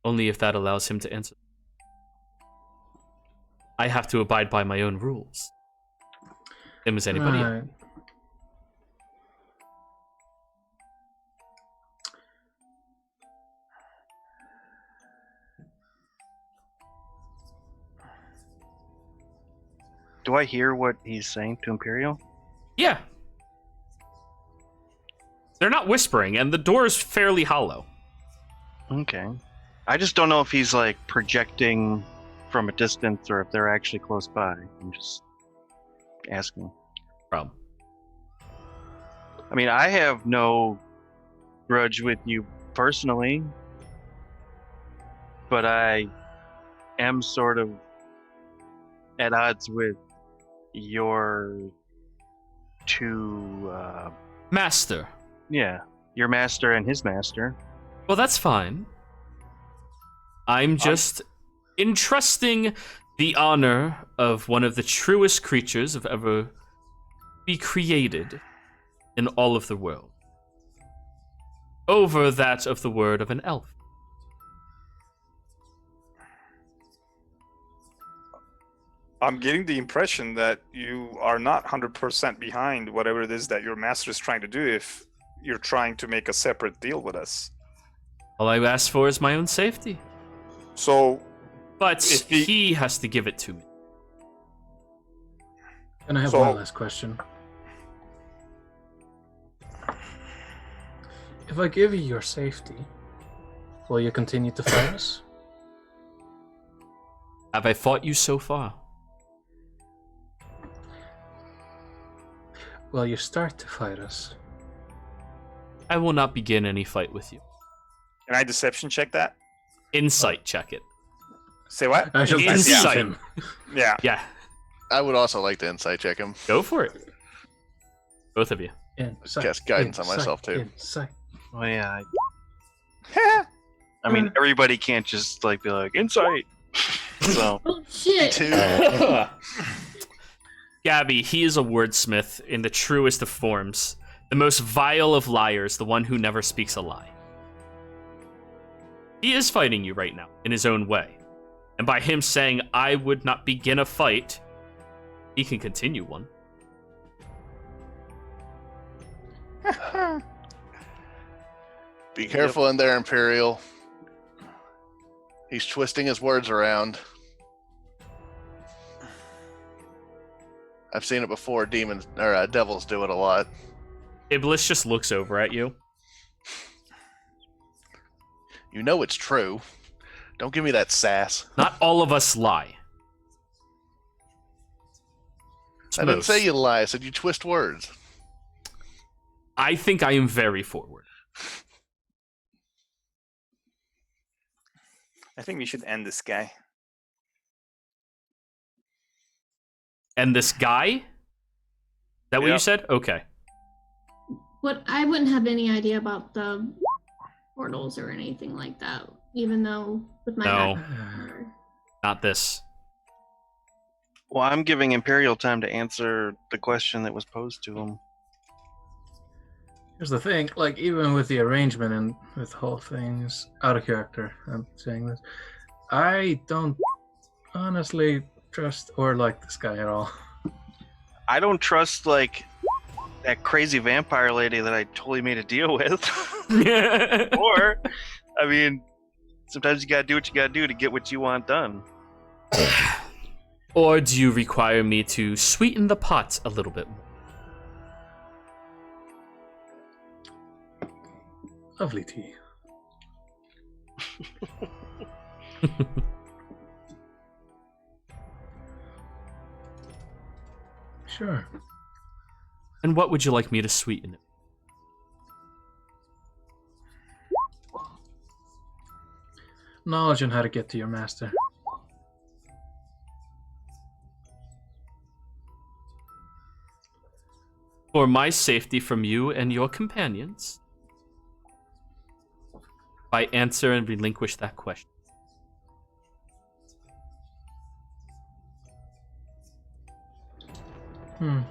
Only if that allows him to answer. I have to abide by my own rules. Same as anybody else. Right. Do I hear what he's saying to Imperial? Yeah. They're not whispering, and the door is fairly hollow. Okay. I just don't know if he's like projecting from a distance or if they're actually close by. I'm just asking. Problem. I mean, I have no grudge with you personally, but I am sort of at odds with your two, Master. yeah, your master and his master. Well, that's fine. I'm just entrusting the honor of one of the truest creatures of ever be created in all of the world over that of the word of an elf. I'm getting the impression that you are not 100% behind whatever it is that your master is trying to do if you're trying to make a separate deal with us. All I ask for is my own safety. So, But If he has to give it to me. And I have So- one last question. If I give you your safety, will you continue to fight us? Have I fought you so far? Will you start to fight us? I will not begin any fight with you. can I deception check that? Insight check it. Say what? I shall Insight. deceive him. Yeah. Yeah, I would also like to insight check him. go for it. Both of you. Insight, Cast guidance on myself, too. Insight. Oh yeah. I mean, everybody can't just like be like insight. So Oh shit! Two. Gabby, he is a wordsmith in the truest of forms. The most vile of liars, the one who never speaks a lie. He is fighting you right now, in his own way. And by him saying, I would not begin a fight, he can continue one. Be careful in there, Imperial. He's twisting his words around. I've seen it before. Demons or devils do it a lot. Iblis just looks over at you. You know it's true. Don't give me that sass. Not all of us lie. I didn't Most. say you lie. I said you twist words. I think I am very forward. I think we should end this guy. And this guy? Is that what Yeah. you said? Okay. What I wouldn't have any idea about the portals or anything like that, even though with my No. background. Not this. well, I'm giving Imperial time to answer the question that was posed to him. Here's the thing, like even with the arrangement and with the whole things out of character, I'm saying this. I don't honestly trust or like this guy at all. I don't trust like that crazy vampire lady that I totally made a deal with. Or, I mean, sometimes you gotta do what you gotta do to get what you want done. Or do you require me to sweeten the pot a little bit more? Lovely tea. Sure. And what would you like me to sweeten it? Knowledge on how to get to your master. For my safety from you and your companions, I answer and relinquish that question. Hmm.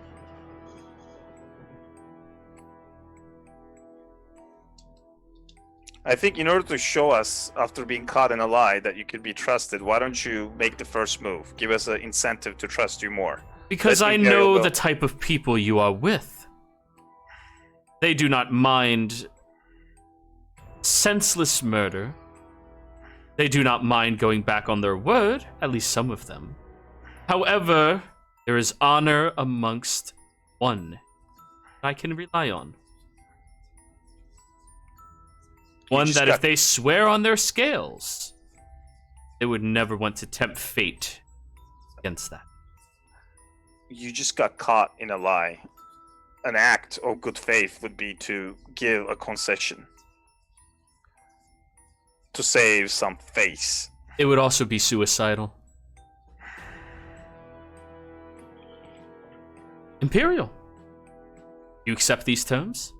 I think in order to show us, after being caught in a lie, that you could be trusted, why don't you make the first move? Give us an incentive to trust you more. Because Let I me very know well- the type of people you are with. They do not mind senseless murder. They do not mind going back on their word, at least some of them. However, there is honor amongst one I can rely on. One just that got- if they swear on their scales, they would never want to tempt fate against that. You just got caught in a lie. An act of good faith would be to give a concession. To save some face. It would also be suicidal. Imperial, you accept these terms?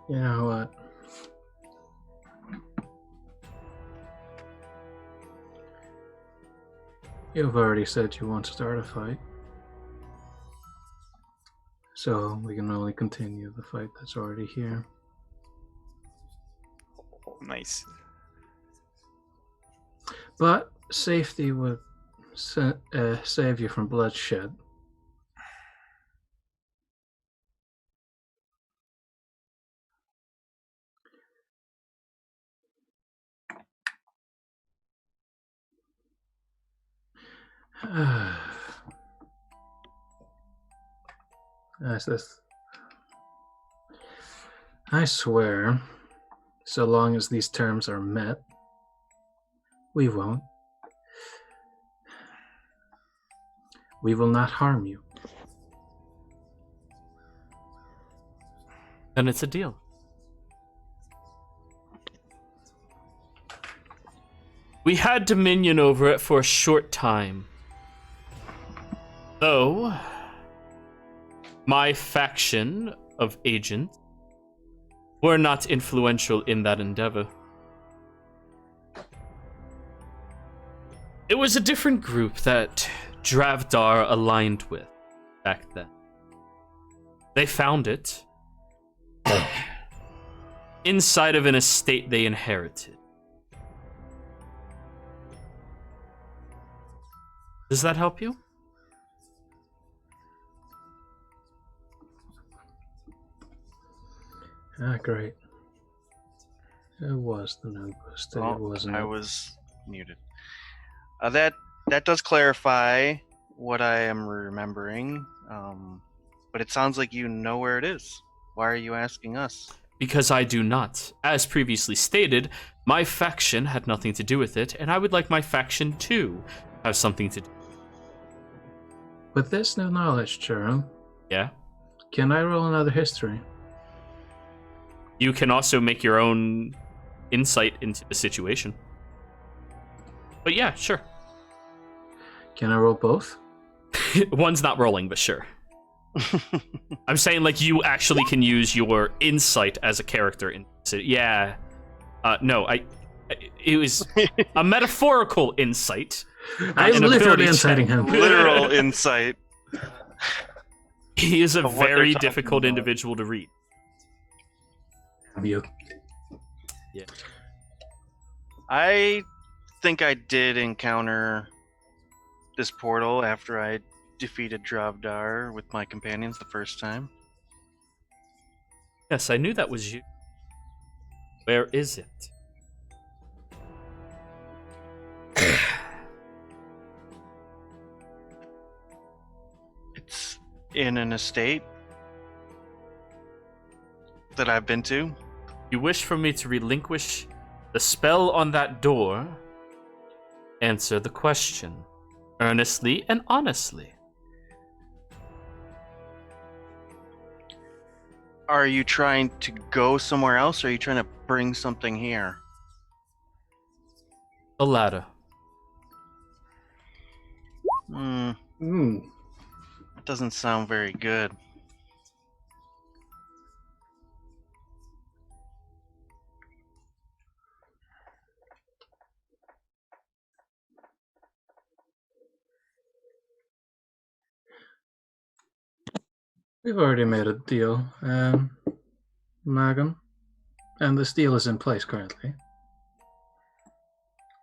You know what? You've already said you want to start a fight. So we can only continue the fight that's already here. Nice. But safety would save you from bloodshed. That's this. I swear, so long as these terms are met, we won't. We will not harm you. Then it's a deal. We had dominion over it for a short time. Though, My faction of agents were not influential in that endeavor. It was a different group that Dravdar aligned with back then. They found it inside of an estate they inherited. Does that help you? Ah, great. It was the Nubus. That it wasn't. I was muted. That does clarify what I am remembering. But it sounds like you know where it is. Why are you asking us? Because I do not. As previously stated, my faction had nothing to do with it, and I would like my faction to have something to do. With this new knowledge, Jerome, Yeah? can I roll another history? You can also make your own insight into the situation. But yeah, sure. Can I roll both? One's not rolling, but sure. I'm saying, like, you actually can use your insight as a character in. So, yeah. No, it was a metaphorical insight. I'm an literally ability inciting check. him. Literal insight. He is a Of what they're very talking difficult about. individual to read. You. Yeah. I think I did encounter this portal after I defeated Dravdar with my companions the first time. Yes, I knew that was you. Where is it? It's in an estate that I've been to. You wish for me to relinquish the spell on that door? Answer the question. Earnestly and honestly. Are you trying to go somewhere else, or are you trying to bring something here? The latter. Hmm, Mm. that doesn't sound very good. We've already made a deal, Magan, and this deal is in place currently.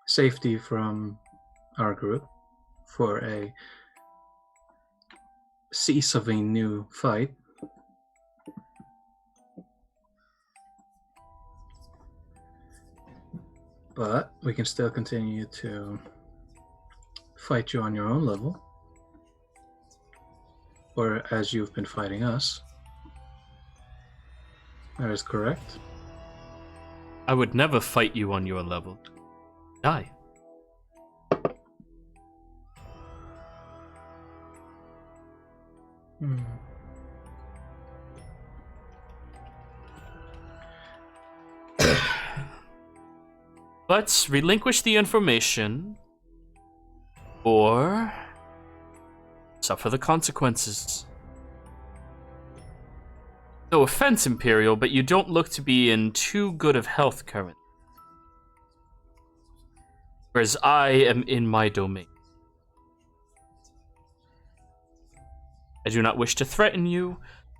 Safety from our group for a cease of a new fight. But we can still continue to fight you on your own level, or as you've been fighting us. That is correct. I would never fight you on your level. Die. Hmm. Let's relinquish the information, or suffer the consequences. No offense, Imperial, but you don't look to be in too good of health currently. Whereas I am in my domain. I do not wish to threaten you,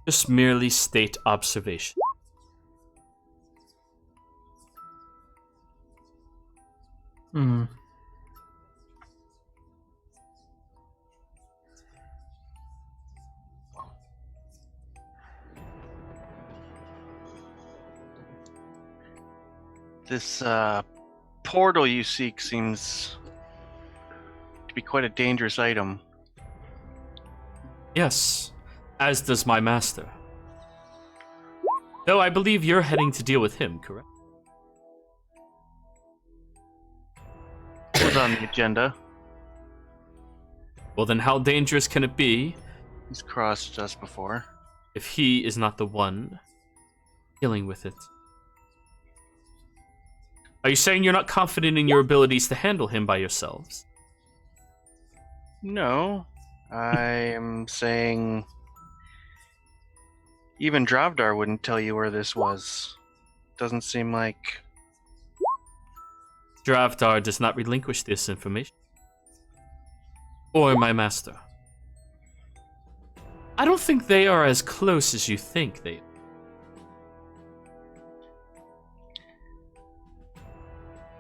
just merely state observation. Hmm. This portal you seek seems to be quite a dangerous item. Yes, as does my master. Though I believe you're heading to deal with him, correct? It was on the agenda. Well, then how dangerous can it be He's crossed us before. if he is not the one dealing with it? Are you saying you're not confident in your abilities to handle him by yourselves? No, I am saying Even Dravdar wouldn't tell you where this was. Doesn't seem like... Dravdar does not relinquish this information. Or my master. I don't think they are as close as you think they are.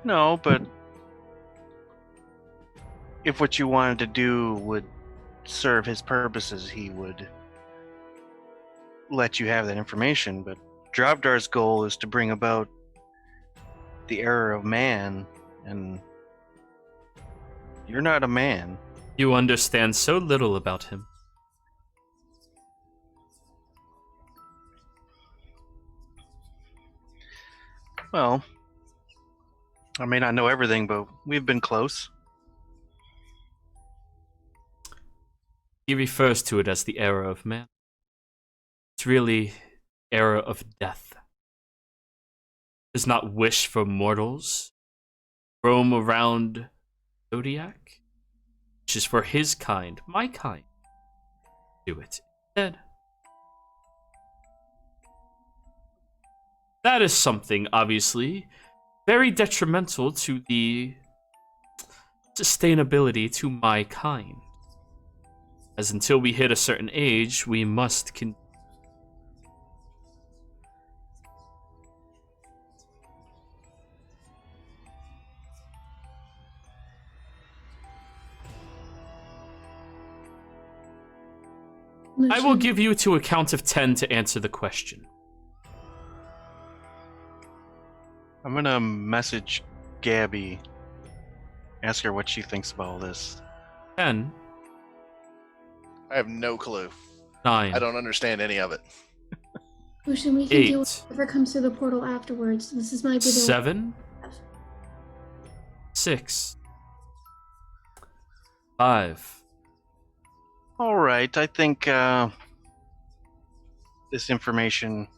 No, but if what you wanted to do would serve his purposes, he would let you have that information. But Dravdar's goal is to bring about the era of man, and you're not a man. You understand so little about him. Well, I may not know everything, but we've been close. He refers to it as the era of man. It's really era of death. Does not wish for mortals roam around Zodiac, which is for his kind, my kind. Do it instead. That is something, obviously, very detrimental to the sustainability to my kind. As until we hit a certain age, we must continue. I will give you to a count of 10 to answer the question. I'm gonna message Gabby, ask her what she thinks about all this. 10, I have no clue. 9, I don't understand any of it. Lucian, we can 8, deal with whatever comes through the portal afterwards. This might be the 7, 6, 5, All right, I think this information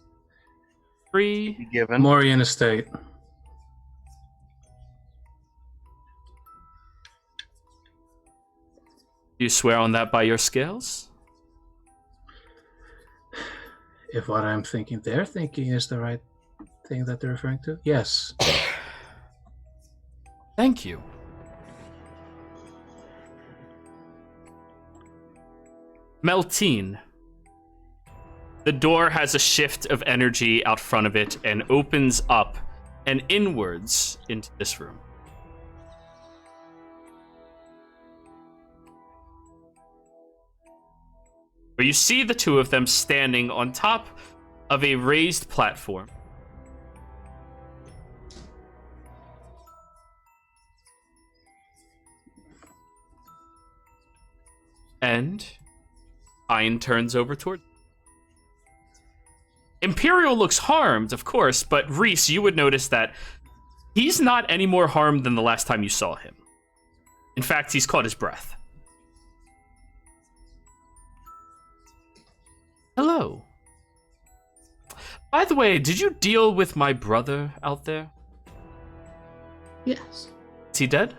3, be given. Morian Estate. Do you swear on that by your scales? If what I'm thinking they're thinking is the right thing that they're referring to, yes. Thank you. Meltine. The door has a shift of energy out front of it and opens up and inwards into this room. Where you see the two of them standing on top of a raised platform. And Pine turns over toward Imperial looks harmed, of course, but Reese, you would notice that he's not any more harmed than the last time you saw him. In fact, he's caught his breath. Hello. By the way, did you deal with my brother out there? Yes. Is he dead?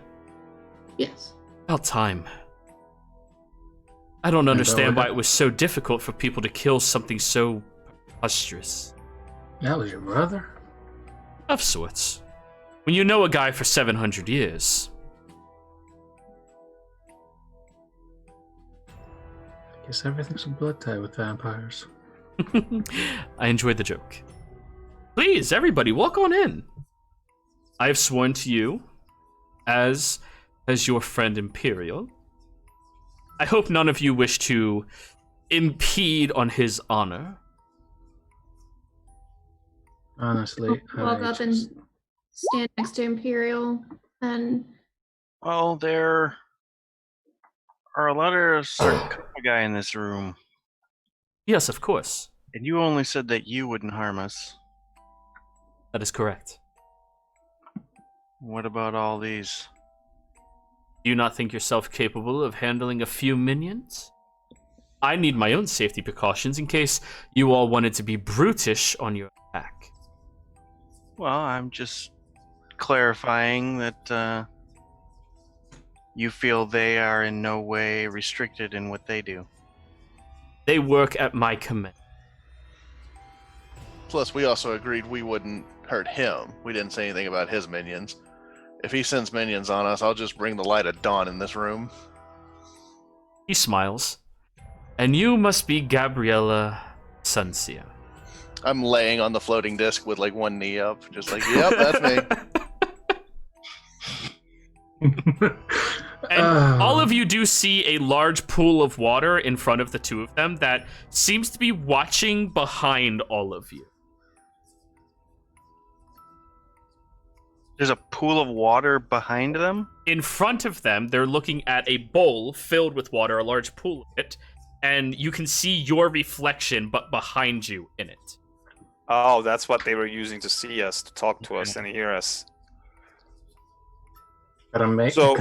Yes. About time. I don't understand why it was so difficult for people to kill something so preposterous. That was your brother? Of sorts. When you know a guy for 700 years. I guess everything's a blood tie with vampires. I enjoyed the joke. Please, everybody, walk on in. I have sworn to you, as your friend Imperial. I hope none of you wish to impede on his honor. Honestly, Walk up and stand next to Imperial and Well, there are a lot of sarcophagus in this room, Yes, of course. and you only said that you wouldn't harm us. That is correct. What about all these? Do you not think yourself capable of handling a few minions? I need my own safety precautions in case you all wanted to be brutish on your attack. Well, I'm just clarifying that you feel they are in no way restricted in what they do. They work at my command. Plus, we also agreed we wouldn't hurt him. We didn't say anything about his minions. If he sends minions on us, I'll just bring the light of dawn in this room. He smiles. And you must be Gabriella Suncia. I'm laying on the floating disc with like one knee up, just like, yep, that's me. And all of you do see a large pool of water in front of the two of them that seems to be watching behind all of you. There's a pool of water behind them? In front of them, they're looking at a bowl filled with water, a large pool of it, and you can see your reflection, but behind you in it. Oh, that's what they were using to see us, to talk to us and hear us. Gotta make. So-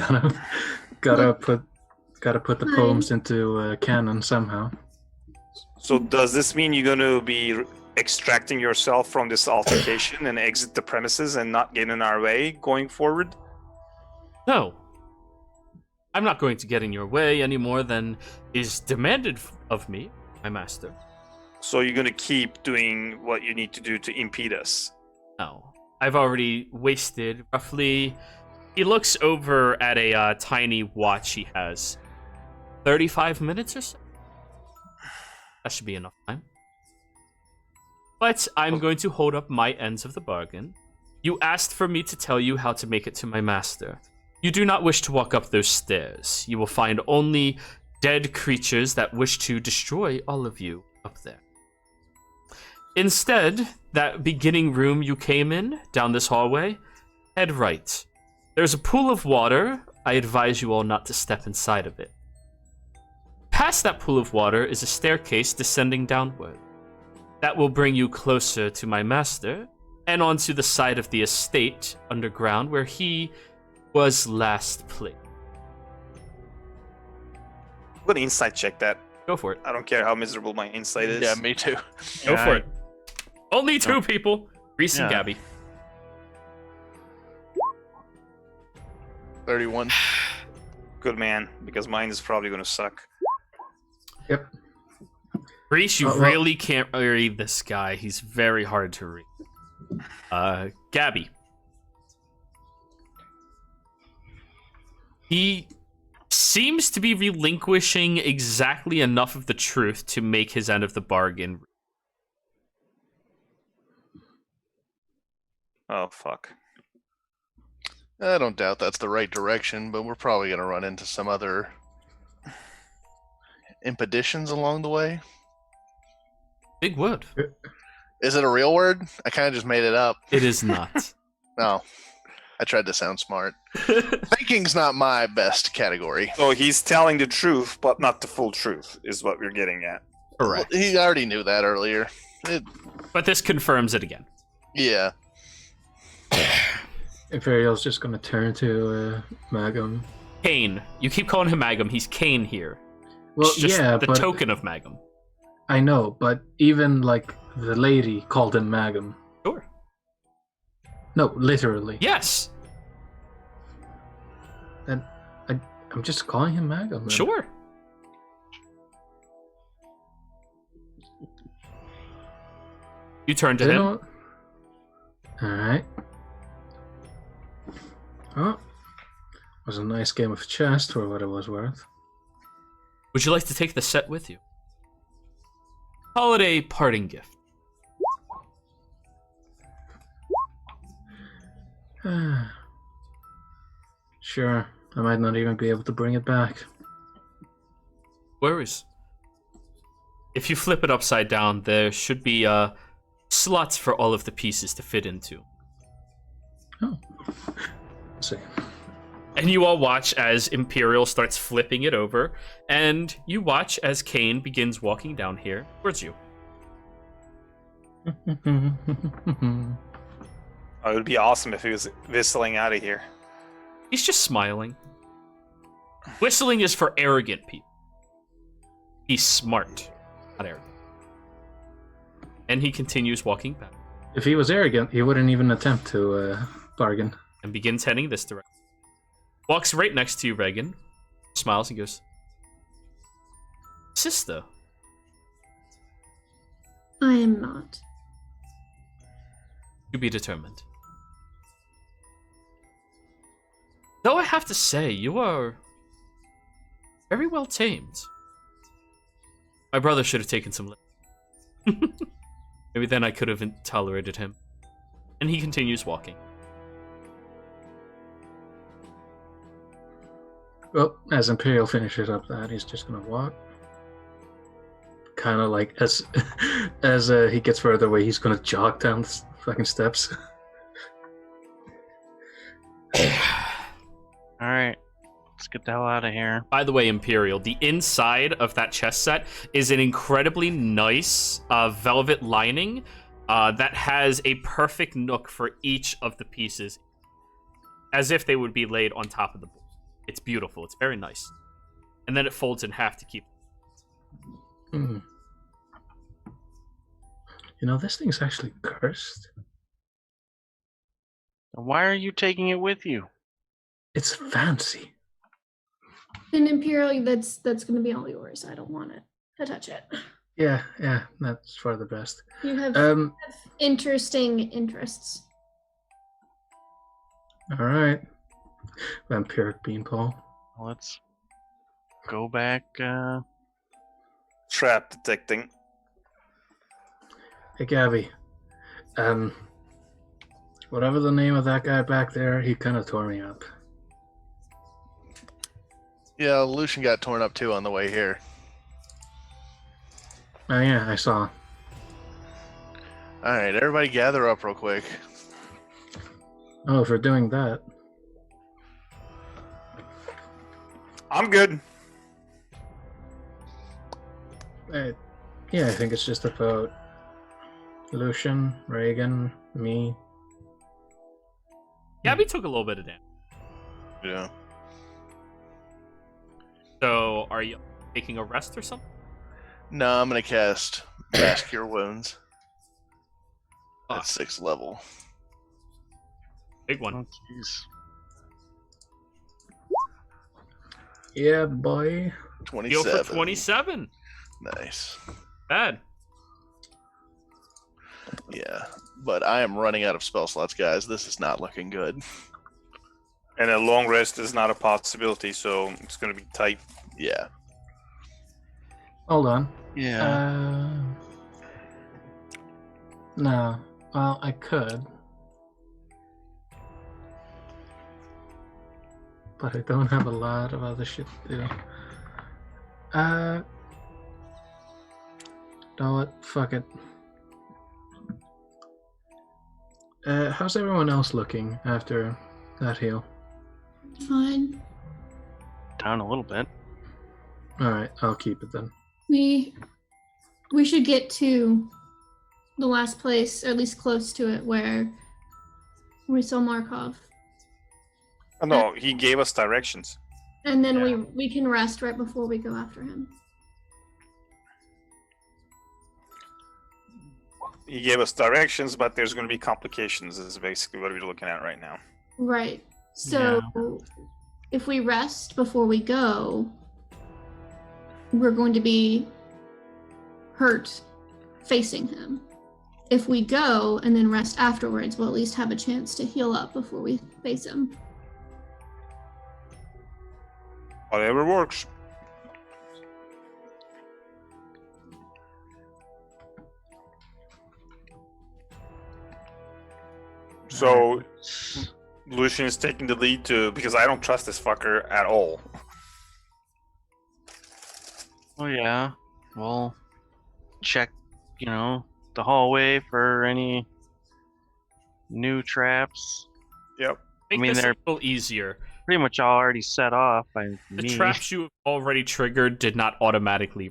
Gotta put the poems into canon somehow. So does this mean you're going to be extracting yourself from this altercation and exit the premises and not get in our way going forward? No. I'm not going to get in your way any more than is demanded of me, my master. So you're going to keep doing what you need to do to impede us? No. I've already wasted roughly... He looks over at a tiny watch he has. 35 minutes or so? That should be enough time. But I'm going to hold up my ends of the bargain. You asked for me to tell you how to make it to my master. You do not wish to walk up those stairs. You will find only dead creatures that wish to destroy all of you up there. Instead, that beginning room you came in, down this hallway, head right. There's a pool of water. I advise you all not to step inside of it. Past that pool of water is a staircase descending downward. That will bring you closer to my master, and onto the side of the estate underground where he was last played. I'm going to insight check that. Go for it. I don't care how miserable my insight is. Yeah, me too. Go Yeah, for it. Only two people. Reese and Yeah. Gabby. 31. Good man, because mine is probably going to suck. Yep. Reese, you Well- really can't read this guy. He's very hard to read. Gabby. He seems to be relinquishing exactly enough of the truth to make his end of the bargain. Oh, fuck. I don't doubt that's the right direction, but we're probably going to run into some other impeditions along the way. Big word. Is it a real word? I kind of just made it up. It is not. No, I tried to sound smart. Thinking's not my best category. So he's telling the truth, but not the full truth, is what we're getting at. Correct. He already knew that earlier. But this confirms it again. Yeah. Imperial's just gonna turn to Magum. Kane. You keep calling him Magum. He's Kane here. Well, It's just yeah, the but token of Magum. I know, but even like the lady called him Magum. Sure. No, literally. Yes. And I'm just calling him Magum. then. Sure. You turn to You him. know- All right. Oh, was a nice game of chess for what it was worth. Would you like to take the set with you? Call it a parting gift. Sure, I might not even be able to bring it back. Worries. If you flip it upside down, there should be slots for all of the pieces to fit into. Oh, let's see. And you all watch as Imperial starts flipping it over, and you watch as Kane begins walking down here towards you. Oh, it would be awesome if he was whistling out of here. He's just smiling. Whistling is for arrogant people. He's smart, not arrogant. And he continues walking back If he was arrogant, he wouldn't even attempt to bargain. and begins heading this direction. Walks right next to you, Reagan. Smiles and goes, "Sister." I am not. To be determined. Though I have to say, you are very well tamed. My brother should have taken some. Maybe then I could have tolerated him. And he continues walking. Well, as Imperial finishes up that, he's just gonna walk. Kind of like as he gets further away, he's gonna jog down the fucking steps. All right, let's get the hell out of here. By the way, Imperial, the inside of that chess set is an incredibly nice velvet lining that has a perfect nook for each of the pieces, as if they would be laid on top of the board. It's beautiful. It's very nice. And then it folds in half to keep. Hmm. You know, this thing's actually cursed. Why are you taking it with you? It's fancy. And Imperial, that's going to be all yours. I don't want it to touch it. Yeah, that's for the best. You have interesting interests. All right. Vampiric beanpole. Let's go back. Trap detecting. Hey, Gabby. Whatever the name of that guy back there, he kind of tore me up. Yeah, Lucian got torn up too on the way here. Oh, yeah, I saw. All right, everybody gather up real quick. Oh, if we're doing that. I'm good. Yeah, I think it's just about Lucian, Reagan, me. Gabby took a little bit of damage. Yeah. So, are you taking a rest or something? No, I'm gonna cast Mass Cure Wounds Oh. at 6th level. Big one. Oh, jeez. Yeah, boy. Heal 27. for 27. Nice. Bad. Yeah, but I am running out of spell slots, guys. This is not looking good. And a long rest is not a possibility, so it's going to be tight. Yeah. Hold on. Yeah. No. Well, I could. But I don't have a lot of other shit to do. Know what? Fuck it. How's everyone else looking after that heal? Fine. Down a little bit. Alright, I'll keep it then. We should get to the last place, or at least close to it, where we saw Markov. Oh, no, he gave us directions. And then we can rest right before we go after him. He gave us directions, but there's going to be complications, is basically what we're looking at right now. Right. So if we rest before we go, we're going to be hurt facing him. If we go and then rest afterwards, we'll at least have a chance to heal up before we face him. Whatever works. So, Lucian is taking the lead too, because I don't trust this fucker at all. Oh yeah. We'll check, the hallway for any new traps. Yep. Make I mean, this they're- a little easier. Pretty much already set off by The me. traps you have already triggered did not automatically.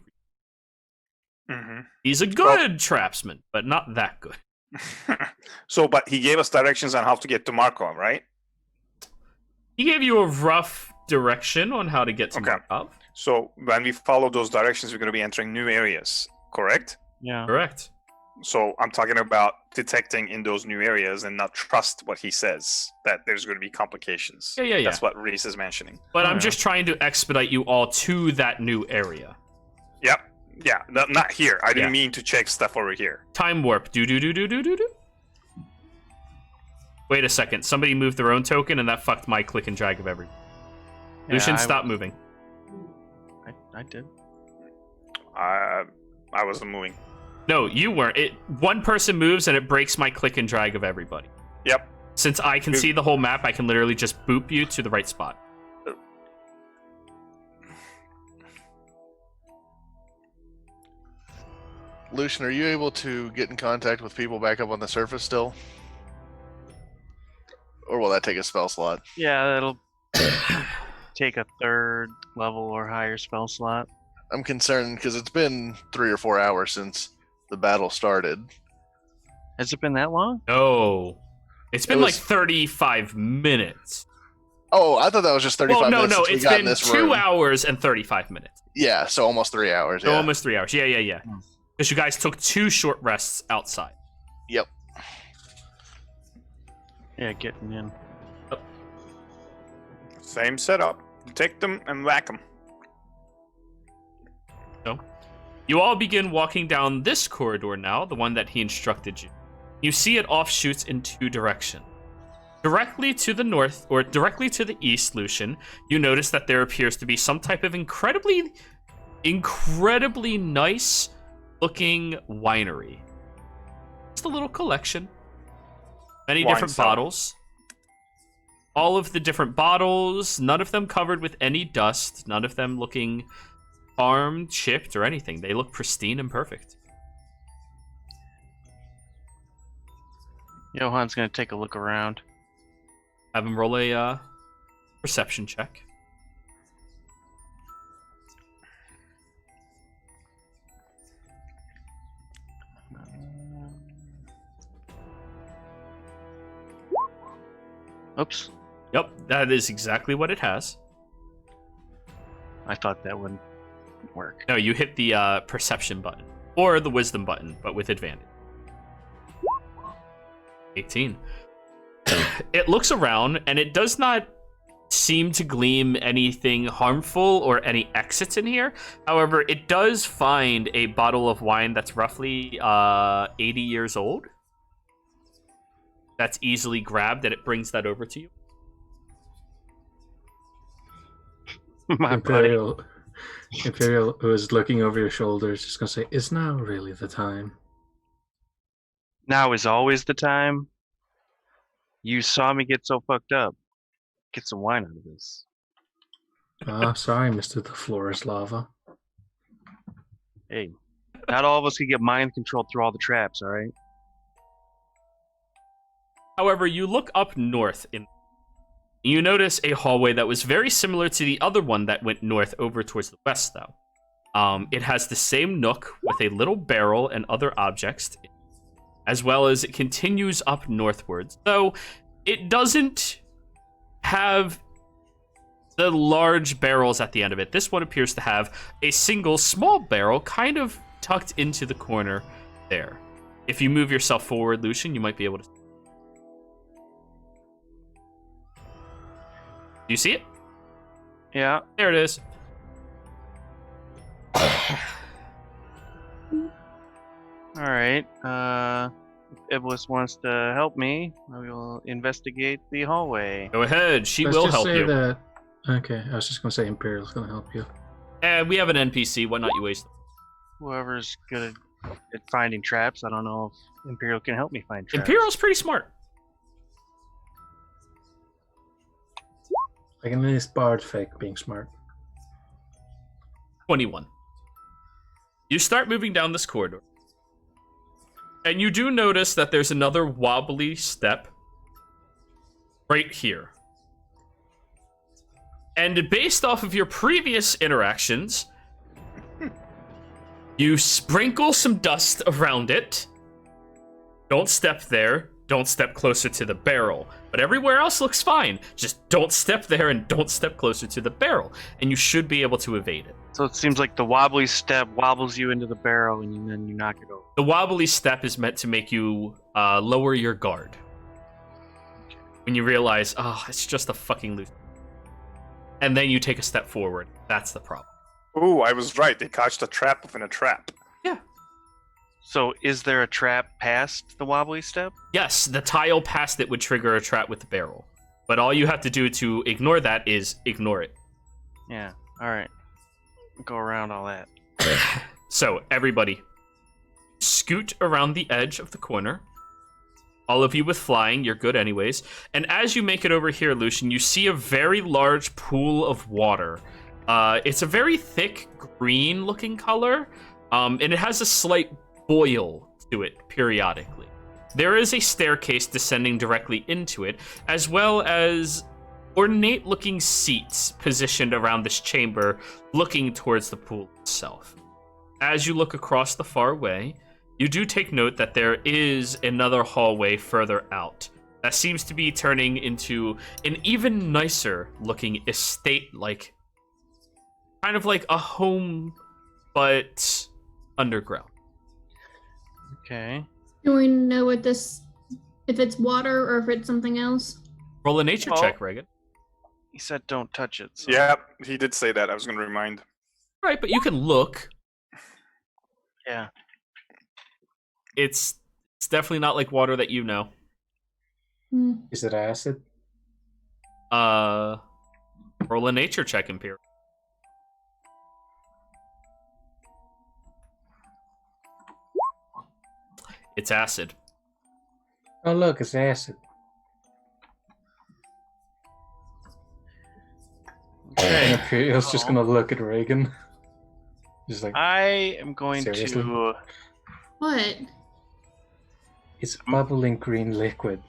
Mm-hmm. He's a good trapsman, but not that good. So, but he gave us directions on how to get to Markov, right? He gave you a rough direction on how to get to Okay. Markov. So, when we follow those directions, we're going to be entering new areas, correct? Yeah. Correct. So, I'm talking about detecting in those new areas and not trust what he says, that there's going to be complications. Yeah. That's what Reese is mentioning. But I'm Alright. just trying to expedite you all to that new area. Yep. Yeah, not here. I didn't Yeah. mean to check stuff over here. Time warp. Do. Wait a second. Somebody moved their own token, and that fucked my click and drag of everything. Yeah, Lucian, stop moving. I did. I wasn't moving. No, you weren't. One person moves, and it breaks my click and drag of everybody. Yep. Since I can see the whole map, I can literally just boop you to the right spot. Lucian, are you able to get in contact with people back up on the surface still? Or will that take a spell slot? Yeah, that'll take a 3rd level or higher spell slot. I'm concerned because it's been 3 or 4 hours since the battle started. Has it been that long? No. It's been It like was- 35 minutes. Oh, I thought that was just 35 Well, no, minutes no, since we it's got in been this 2 room. hours and 35 minutes. Yeah, so almost 3 hours. So Yeah. almost 3 hours. Yeah. Because you guys took 2 short rests outside. Yep. Yeah, getting in. Same setup. Take them and whack them. So, you all begin walking down this corridor now, the one that he instructed you. You see it offshoots in 2 directions. Directly to the north, or directly to the east, Lucian, you notice that there appears to be some type of incredibly nice looking winery. Just a little collection. Many Wine different cellar. bottles. All of the different bottles, none of them covered with any dust, none of them looking harmed, chipped, or anything. They look pristine and perfect. Johan's gonna take a look around. Have him roll a perception check. Oops. Yep, that is exactly what it has. I thought that wouldn't work. No, you hit the perception button. Or the wisdom button, but with advantage. 18. It looks around, and it does not seem to gleam anything harmful or any exits in here. However, it does find a bottle of wine that's roughly 80 years old. That's easily grabbed, and it brings that over to you. My buddy. Imperial, who is looking over your shoulder, is just gonna say, "Is now really the time?" Now is always the time. You saw me get so fucked up. Get some wine out of this. Ah, sorry, Mister. The floor is lava. Hey, not all of us can get mind controlled through all the traps, all right? However, you look up north and you notice a hallway that was very similar to the other one that went north over towards the west, though. It has the same nook with a little barrel and other objects, as well as it continues up northwards. Though it doesn't have the large barrels at the end of it. This one appears to have a single small barrel kind of tucked into the corner there. If you move yourself forward, Lucian, you might be able to... Do you see it? Yeah. There it is. All right. If Iblis wants to help me, I will investigate the hallway. Go ahead. She Let's will just help say you. that. Okay, I was just gonna say Imperial's gonna help you. And we have an NPC. Why not you waste them? Whoever's good at finding traps, I don't know if Imperial can help me find traps. Imperial's pretty smart. I can at least bard fake being smart. 21. You start moving down this corridor. And you do notice that there's another wobbly step right here. And based off of your previous interactions, you sprinkle some dust around it. Don't step there. Don't step closer to the barrel. But everywhere else looks fine. Just don't step there and don't step closer to the barrel. And you should be able to evade it. So it seems like the wobbly step wobbles you into the barrel and then you knock it over. The wobbly step is meant to make you lower your guard. When you realize, oh, it's just a fucking loose. And then you take a step forward. That's the problem. Ooh, I was right. They catched a trap within a trap. Yeah. So, is there a trap past the wobbly step? Yes, the tile past it would trigger a trap with the barrel. But all you have to do to ignore that is ignore it. Yeah. All right. Go around all that. So, everybody, scoot around the edge of the corner. All of you with flying, you're good anyways. And as you make it over here, Lucian, you see a very large pool of water. It's a very thick green-looking color, and it has a slight boil to it periodically. There is a staircase descending directly into it, as well as ornate-looking seats positioned around this chamber, looking towards the pool itself. As you look across the far way, you do take note that there is another hallway further out that seems to be turning into an even nicer-looking estate-like, kind of like a home, but underground. Okay. Do we know what this, if it's water or if it's something else? Roll a nature Oh. check, Reagan. He said don't touch it. So. Yeah, he did say that. I was going to remind. All right, but you can look. Yeah. It's definitely not like water that you know. Hmm. Is it acid? Roll a nature check, Imperial. It's acid. Oh, look, it's acid. Okay. Imperial's just gonna look at Reagan. Just like, I am going Seriously? to. What? it's bubbling green liquid.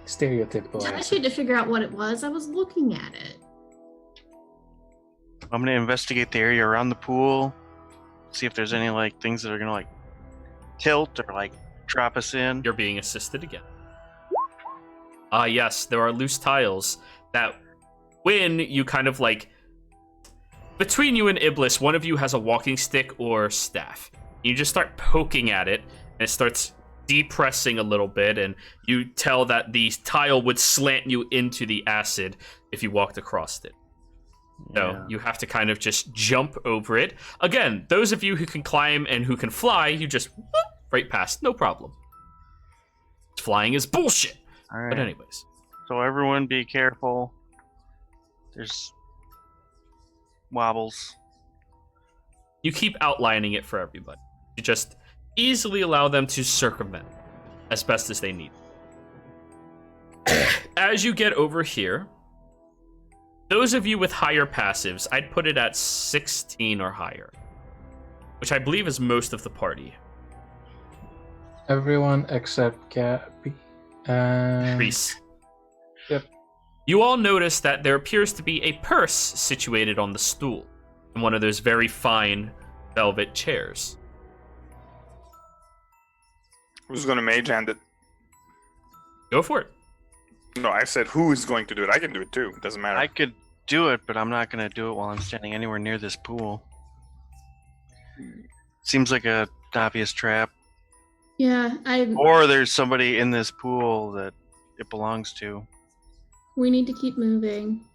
Stereotypical I acid. had to figure out what it was. I was looking at it. I'm gonna investigate the area around the pool, see if there's any like things that are gonna like tilt or like drop us in. You're being assisted again. Yes, there are loose tiles that when you kind of like, between you and Iblis, one of you has a walking stick or staff. You just start poking at it, and it starts depressing a little bit, and you tell that the tile would slant you into the acid if you walked across it. So Yeah. you have to kind of just jump over it. Again, those of you who can climb and who can fly, you just whoop, right past, no problem. Flying is bullshit. All right. But anyways, So everyone, be careful. There's wobbles. you keep outlining it for everybody. You just easily allow them to circumvent as best as they need. As you get over here, those of you with higher passives, I'd put it at 16 or higher, which I believe is most of the party. Everyone except Gabby. Reese. Yep. You all notice that there appears to be a purse situated on the stool in one of those very fine velvet chairs. Who's going to mage hand it? Go for it. No, I said who is going to do it. I can do it too. It doesn't matter. I could do it, but I'm not gonna do it while I'm standing anywhere near this pool. Seems like a obvious trap. Yeah, Or there's somebody in this pool that it belongs to. we need to keep moving.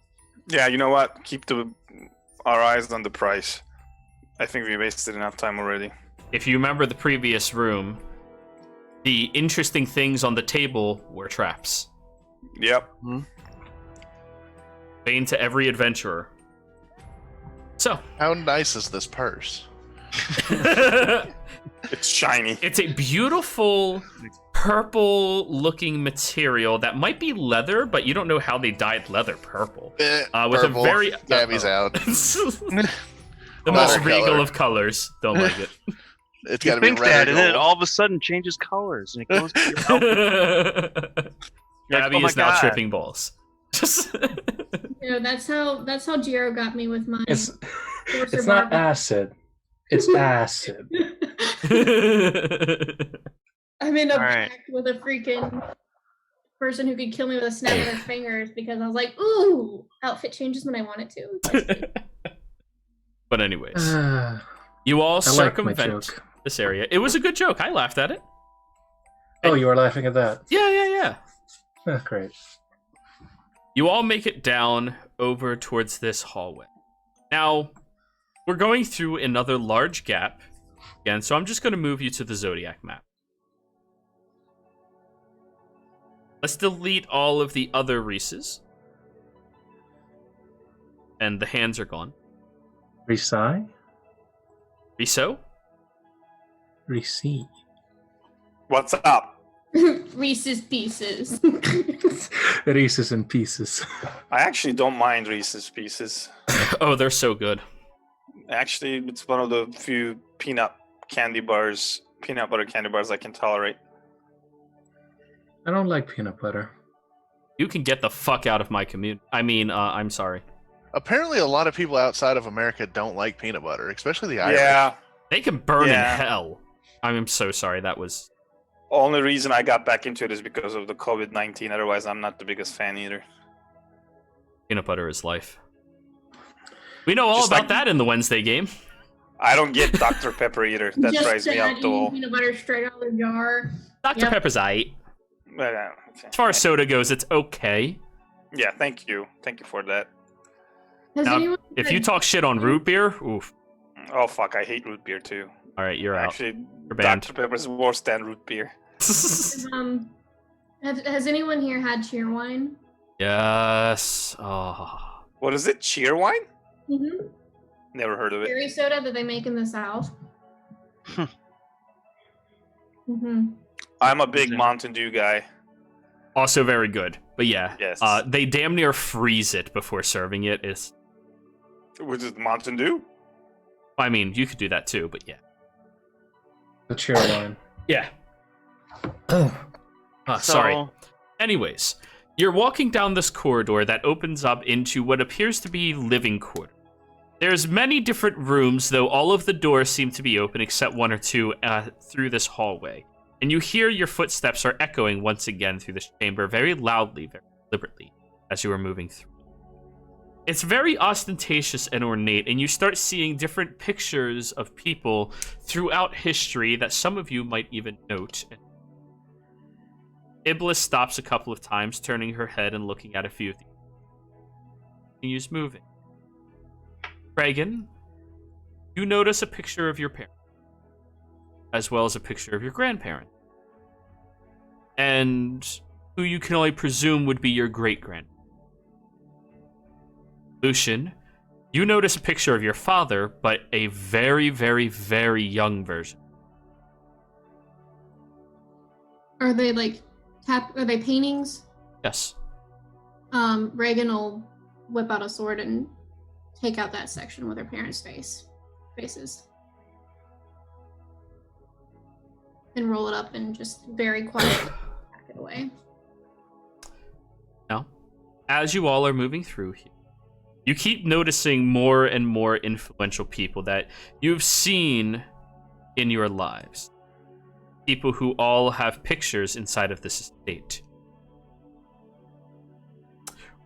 Yeah, you know what? Keep our eyes on the price. I think we wasted enough time already. If you remember the previous room, the interesting things on the table were traps. Yep. Bane to every adventurer. So, How nice is this purse? It's shiny. it's a beautiful purple-looking material that might be leather, but you don't know how they dyed leather purple. With Purple. a very Gabby's out. the Not most her regal color. of colors. Don't like it. It's You got to be think red that, or and then it gold. all of a sudden changes colors, and it goes to your outfit. You're like, Gabby "Oh my is now God." tripping balls. You know, that's how Jiro got me with my It's Sorcerer it's not Barbie. acid. It's acid. I'm in a All right. pact with a freaking person who could kill me with a snap of their fingers because I was like, ooh, outfit changes when I want it to. But anyways, I you all like my circumvent joke. this area. It was a good joke. I laughed at it. Oh, you were laughing at that. Yeah. Oh, great. You all make it down over towards this hallway. Now, we're going through another large gap again, so I'm just going to move you to the Zodiac map. Let's delete all of the other Reeses. And the hands are gone. Resai? Riso? Receive. What's up? Reese's Pieces. Reese's in pieces. I actually don't mind Reese's Pieces. Oh, they're so good. Actually, it's one of the few peanut butter candy bars I can tolerate. I don't like peanut butter. You can get the fuck out of my community. I'm sorry. Apparently, a lot of people outside of America don't like peanut butter, especially the Irish. Yeah. They can burn Yeah. in hell. I'm so sorry. That was... Only reason I got back into it is because of the COVID-19. Otherwise, I'm not the biggest fan either. Peanut butter is life. We know all Just about like- that in the Wednesday game. I don't get Dr. Pepper either. That Just drives me up the eating wall. peanut butter straight out of the jar. Dr. Yep. Pepper's aight. But, As far as soda goes, it's okay. yeah, thank you. Thank you for that. Has Now, anyone If had- you talk shit on root beer, oof. Oh, fuck. I hate root beer, too. All right, you're out. Actually, You're banned. Dr. Pepper's worse than root beer. has anyone here had cheerwine? Yes. Oh. What is it? Cheer wine? Mm-hmm. Never heard of it. Cherry soda that they make in the South. Mm-hmm. I'm a big Mountain Dew guy. Also very good. But yeah, Yes. they damn near freeze it before serving it. Which is Mountain Dew? I mean, you could do that too, but yeah. The cheer line. Yeah. So- Sorry. Anyways, you're walking down this corridor that opens up into what appears to be living quarters. There's many different rooms, though all of the doors seem to be open except one or two through this hallway. And you hear your footsteps are echoing once again through this chamber very loudly, very deliberately, as you are moving through. It's very ostentatious and ornate, and you start seeing different pictures of people throughout history that some of you might even note. Iblis stops a couple of times, turning her head and looking at a few of these. Continues moving. Reagan, you notice a picture of your parents, as well as a picture of your grandparent, and who you can only presume would be your great-grandparent. Lucian, you notice a picture of your father, but a very, very, very young version. Are they are they paintings? Yes. Reagan will whip out a sword and take out that section with her parents' faces. And roll it up and just very quietly pack it away. Now, as you all are moving through here, you keep noticing more and more influential people that you've seen in your lives. People who all have pictures inside of this estate.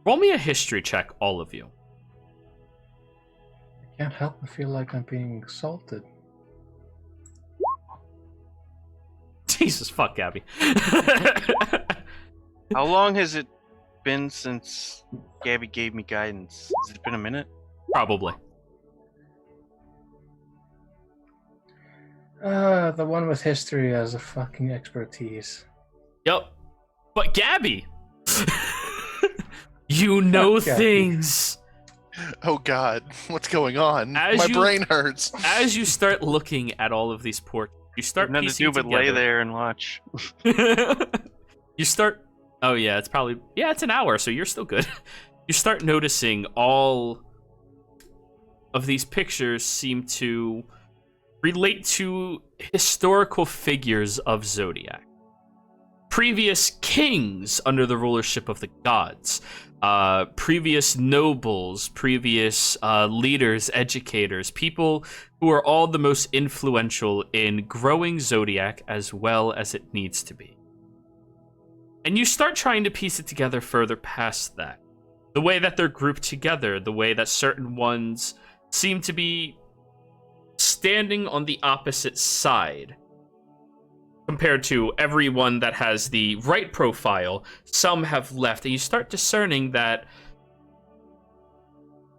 Roll me a history check, all of you. I can't help but feel like I'm being assaulted. Jesus fuck, Gabby. How long has it been since Gabby gave me guidance? Has it been a minute? Probably. The one with history has a fucking expertise. Yep. But Gabby! You know Gabby. things! Oh God, what's going on? As My you- brain hurts. As you start looking at all of these portraits, you start Nothing to piecing do but lay together. there and watch. You start. Oh yeah, it's probably it's an hour, so you're still good. You start noticing all of these pictures seem to relate to historical figures of Zodiac. Previous kings under the rulership of the gods, previous nobles, previous leaders, educators, people who are all the most influential in growing Zodiac as well as it needs to be. And you start trying to piece it together further past that. The way that they're grouped together, the way that certain ones seem to be standing on the opposite side compared to everyone that has the right profile. Some have left, and you start discerning that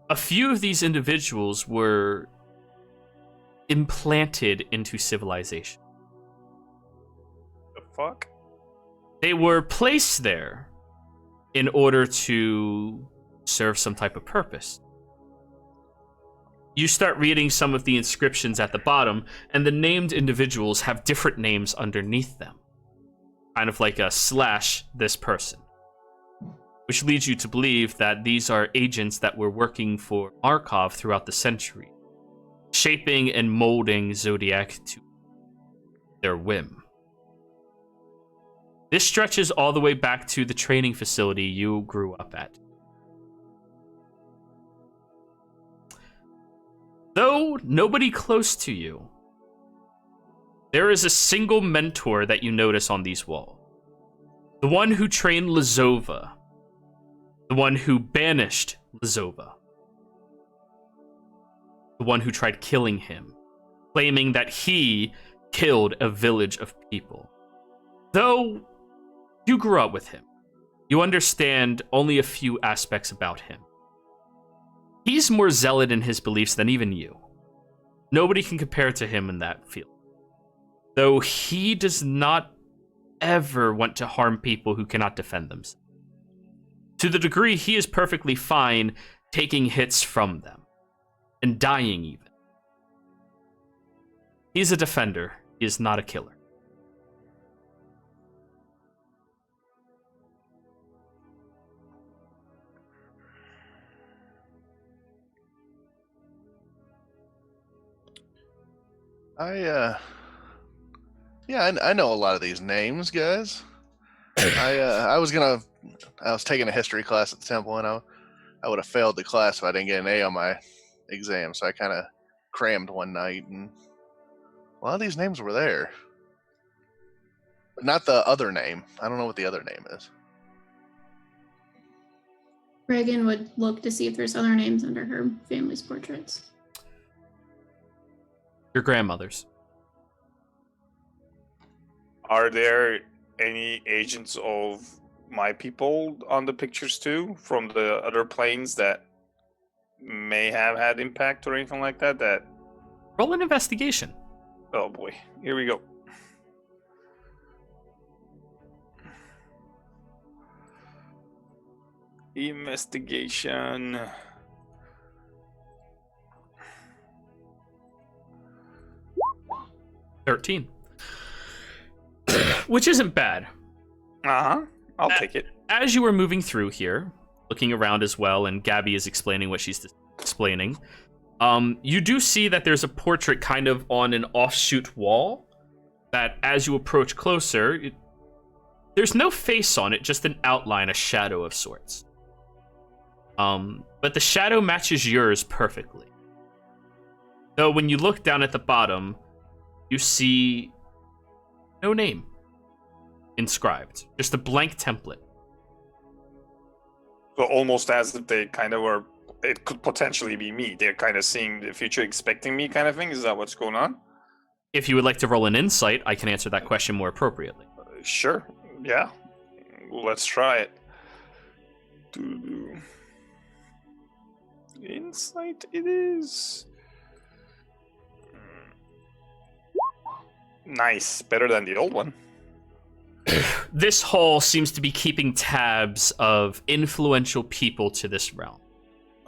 a few of these individuals were implanted into civilization. The fuck? They were placed there in order to serve some type of purpose. You start reading some of the inscriptions at the bottom, and the named individuals have different names underneath them. Kind of like a slash this person. Which leads you to believe that these are agents that were working for Markov throughout the century, shaping and molding Zodiac to their whim. This stretches all the way back to the training facility you grew up at. Though nobody close to you, there is a single mentor that you notice on these walls. The one who trained Lazova. The one who banished Lazova. The one who tried killing him, claiming that he killed a village of people. Though you grew up with him, you understand only a few aspects about him. He's more zealot in his beliefs than even you. Nobody can compare to him in that field. Though he does not ever want to harm people who cannot defend themselves. To the degree he is perfectly fine taking hits from them. And dying even. He's a defender. He is not a killer. I know a lot of these names, guys. I was taking a history class at the temple, and I would have failed the class if I didn't get an A on my exam. So I kind of crammed one night, and a lot of these names were there, but not the other name. I don't know what the other name is. Reagan would look to see if there's other names under her family's portraits. Your grandmother's. Are there any agents of my people on the pictures too, from the other planes that may have had impact or anything like that? Roll an investigation. Oh boy, here we go. Investigation. 13. Which isn't bad. Uh-huh. I'll take it. As you were moving through here, looking around as well, and Gabby is explaining what she's explaining, you do see that there's a portrait kind of on an offshoot wall that as you approach closer, there's no face on it, just an outline, a shadow of sorts. But the shadow matches yours perfectly. Though when you look down at the bottom, you see no name inscribed, just a blank template. So almost as if they kind of were, it could potentially be me. They're kind of seeing the future, expecting me kind of thing. Is that what's going on? If you would like to roll an insight, I can answer that question more appropriately. Sure. Yeah. Let's try it. Insight it is. Nice. Better than the old one. This hall seems to be keeping tabs of influential people to this realm.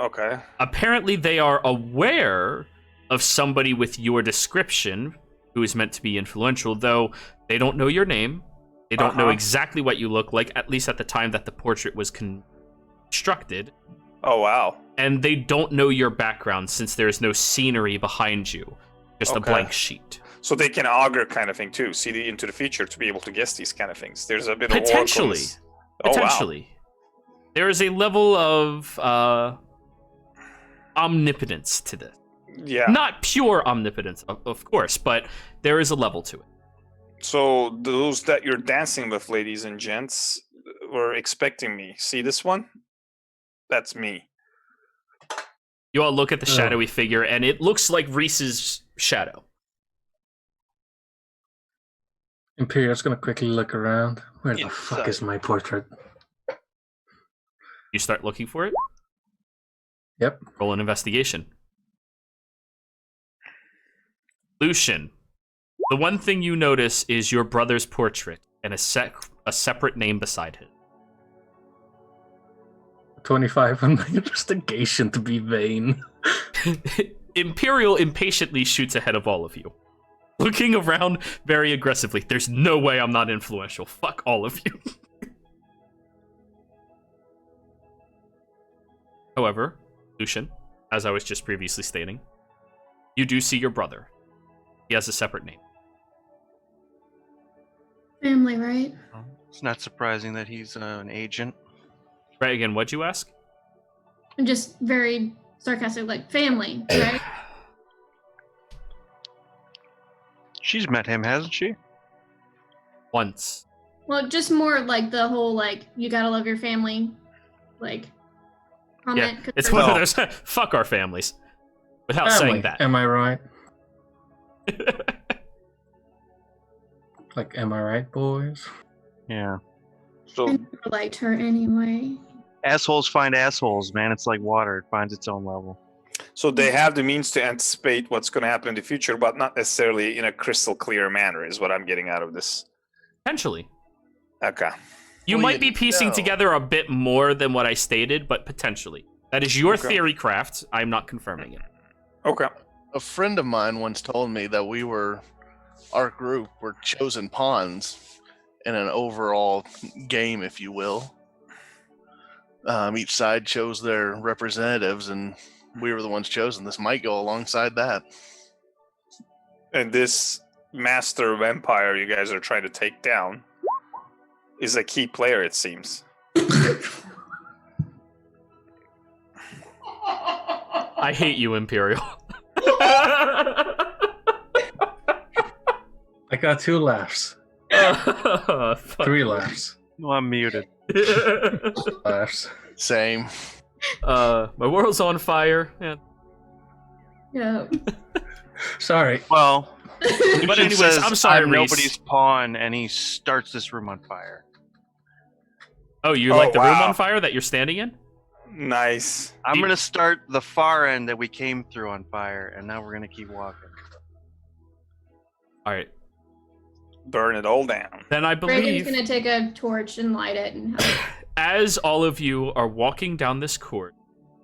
Okay. Apparently they are aware of somebody with your description who is meant to be influential, though they don't know your name. They don't know exactly what you look like, at least at the time that the portrait was constructed. Oh, wow. And they don't know your background since there is no scenery behind you, just a blank sheet. So they can augur kind of thing too, see into the future to be able to guess these kind of things. There's a bit of potentially. Potentially. Wow. There is a level of omnipotence to this. Yeah. Not pure omnipotence, of course, but there is a level to it. So those that you're dancing with, ladies and gents, were expecting me. See this one? That's me. You all look at the shadowy figure, and it looks like Reese's shadow. Imperial's gonna quickly look around. Where the fuck is my portrait? You start looking for it? Yep. Roll an investigation. Lucian, the one thing you notice is your brother's portrait and a separate name beside him. 25 on my investigation to be vain. Imperial impatiently shoots ahead of all of you, looking around very aggressively. There's no way I'm not influential. Fuck all of you. However, Lucian, as I was just previously stating, you do see your brother. He has a separate name. Family, right? It's not surprising that he's an agent. Right, again, what'd you ask? I'm just very sarcastic, like family, right? She's met him, hasn't she? Once. Well, just more like the whole like you gotta love your family, like comment. Yeah, it's one of those fuck our families, without saying that. Am I right? Like, am I right, boys? Yeah. I So never liked her anyway. Assholes find assholes, man. It's like water. It finds its own level. they have the means to anticipate what's going to happen in the future, but not necessarily in a crystal clear manner, is what I'm getting out of this. Potentially. Okay. You Well, might you be piecing know. together a bit more than what I stated, but potentially. That is your Okay. theory, Craft. I'm not confirming it. Okay. A friend of mine once told me that our group were chosen pawns in an overall game, if you will. Each side chose their representatives, and we were the ones chosen. This might go alongside that. And this master vampire you guys are trying to take down is a key player, it seems. I hate you, Imperial. I got 2 laughs. Fuck 3 you. laughs. No, I'm muted. Laughs. Same. My world's on fire. Yeah. Yeah. Sorry. Well, But Lucian anyways, says, I'm sorry, I'm Reese. nobody's pawn, and he starts this room on fire. Oh, you Oh, like the room wow. on fire that you're standing in? Nice. I'm You- gonna start the far end that we came through on fire, and now we're gonna keep walking. All right. Burn it all down. Then I Reagan's believe, gonna take a torch and light it and as all of you are walking down this court,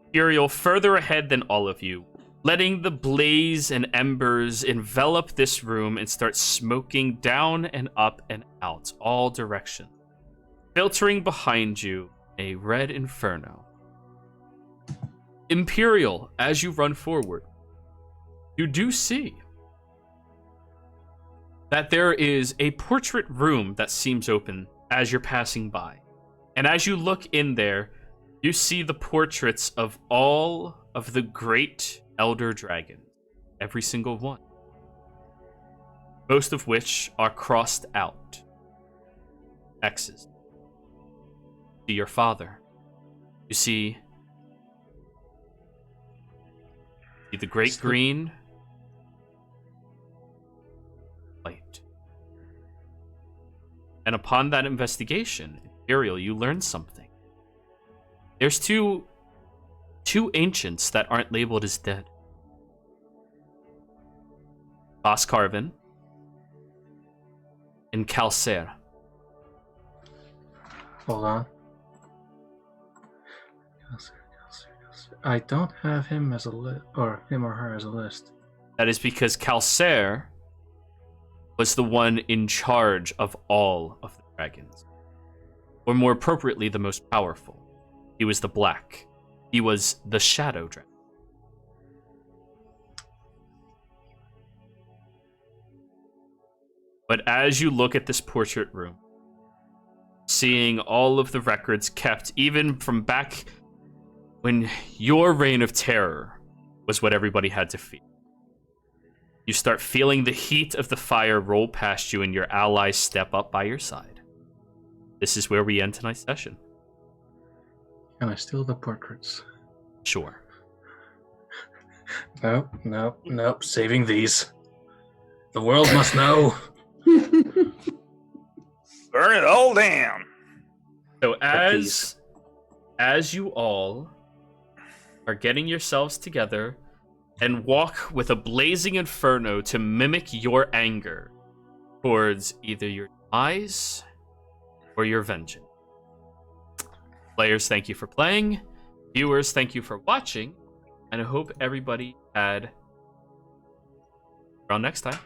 Imperial further ahead than all of you, letting the blaze and embers envelop this room and start smoking down and up and out, all directions. Filtering behind you, a red inferno. Imperial, as you run forward, you do see that there is a portrait room that seems open as you're passing by. And as you look in there, you see the portraits of all of the great elder dragons, every single one. Most of which are crossed out. X's. You see your father. You see the great green light. And upon that investigation, Imperial, you learn something. There's two ancients that aren't labeled as dead. Bas Carvin and Calcer. Hold on. I don't have him as a list, or him or her as a list. That is because Calcer was the one in charge of all of the dragons. Or more appropriately, the most powerful. He was the black. He was the shadow dragon. But as you look at this portrait room, seeing all of the records kept, even from back when your reign of terror was what everybody had to fear, you start feeling the heat of the fire roll past you and your allies step up by your side. This is where we end tonight's session. Can I steal the portraits? Sure. Nope. Saving these. The world must know. Burn it all down. So as you all are getting yourselves together, and walk with a blazing inferno to mimic your anger towards either your demise or your vengeance. Players, thank you for playing. Viewers, thank you for watching. And I hope everybody had... Around next time.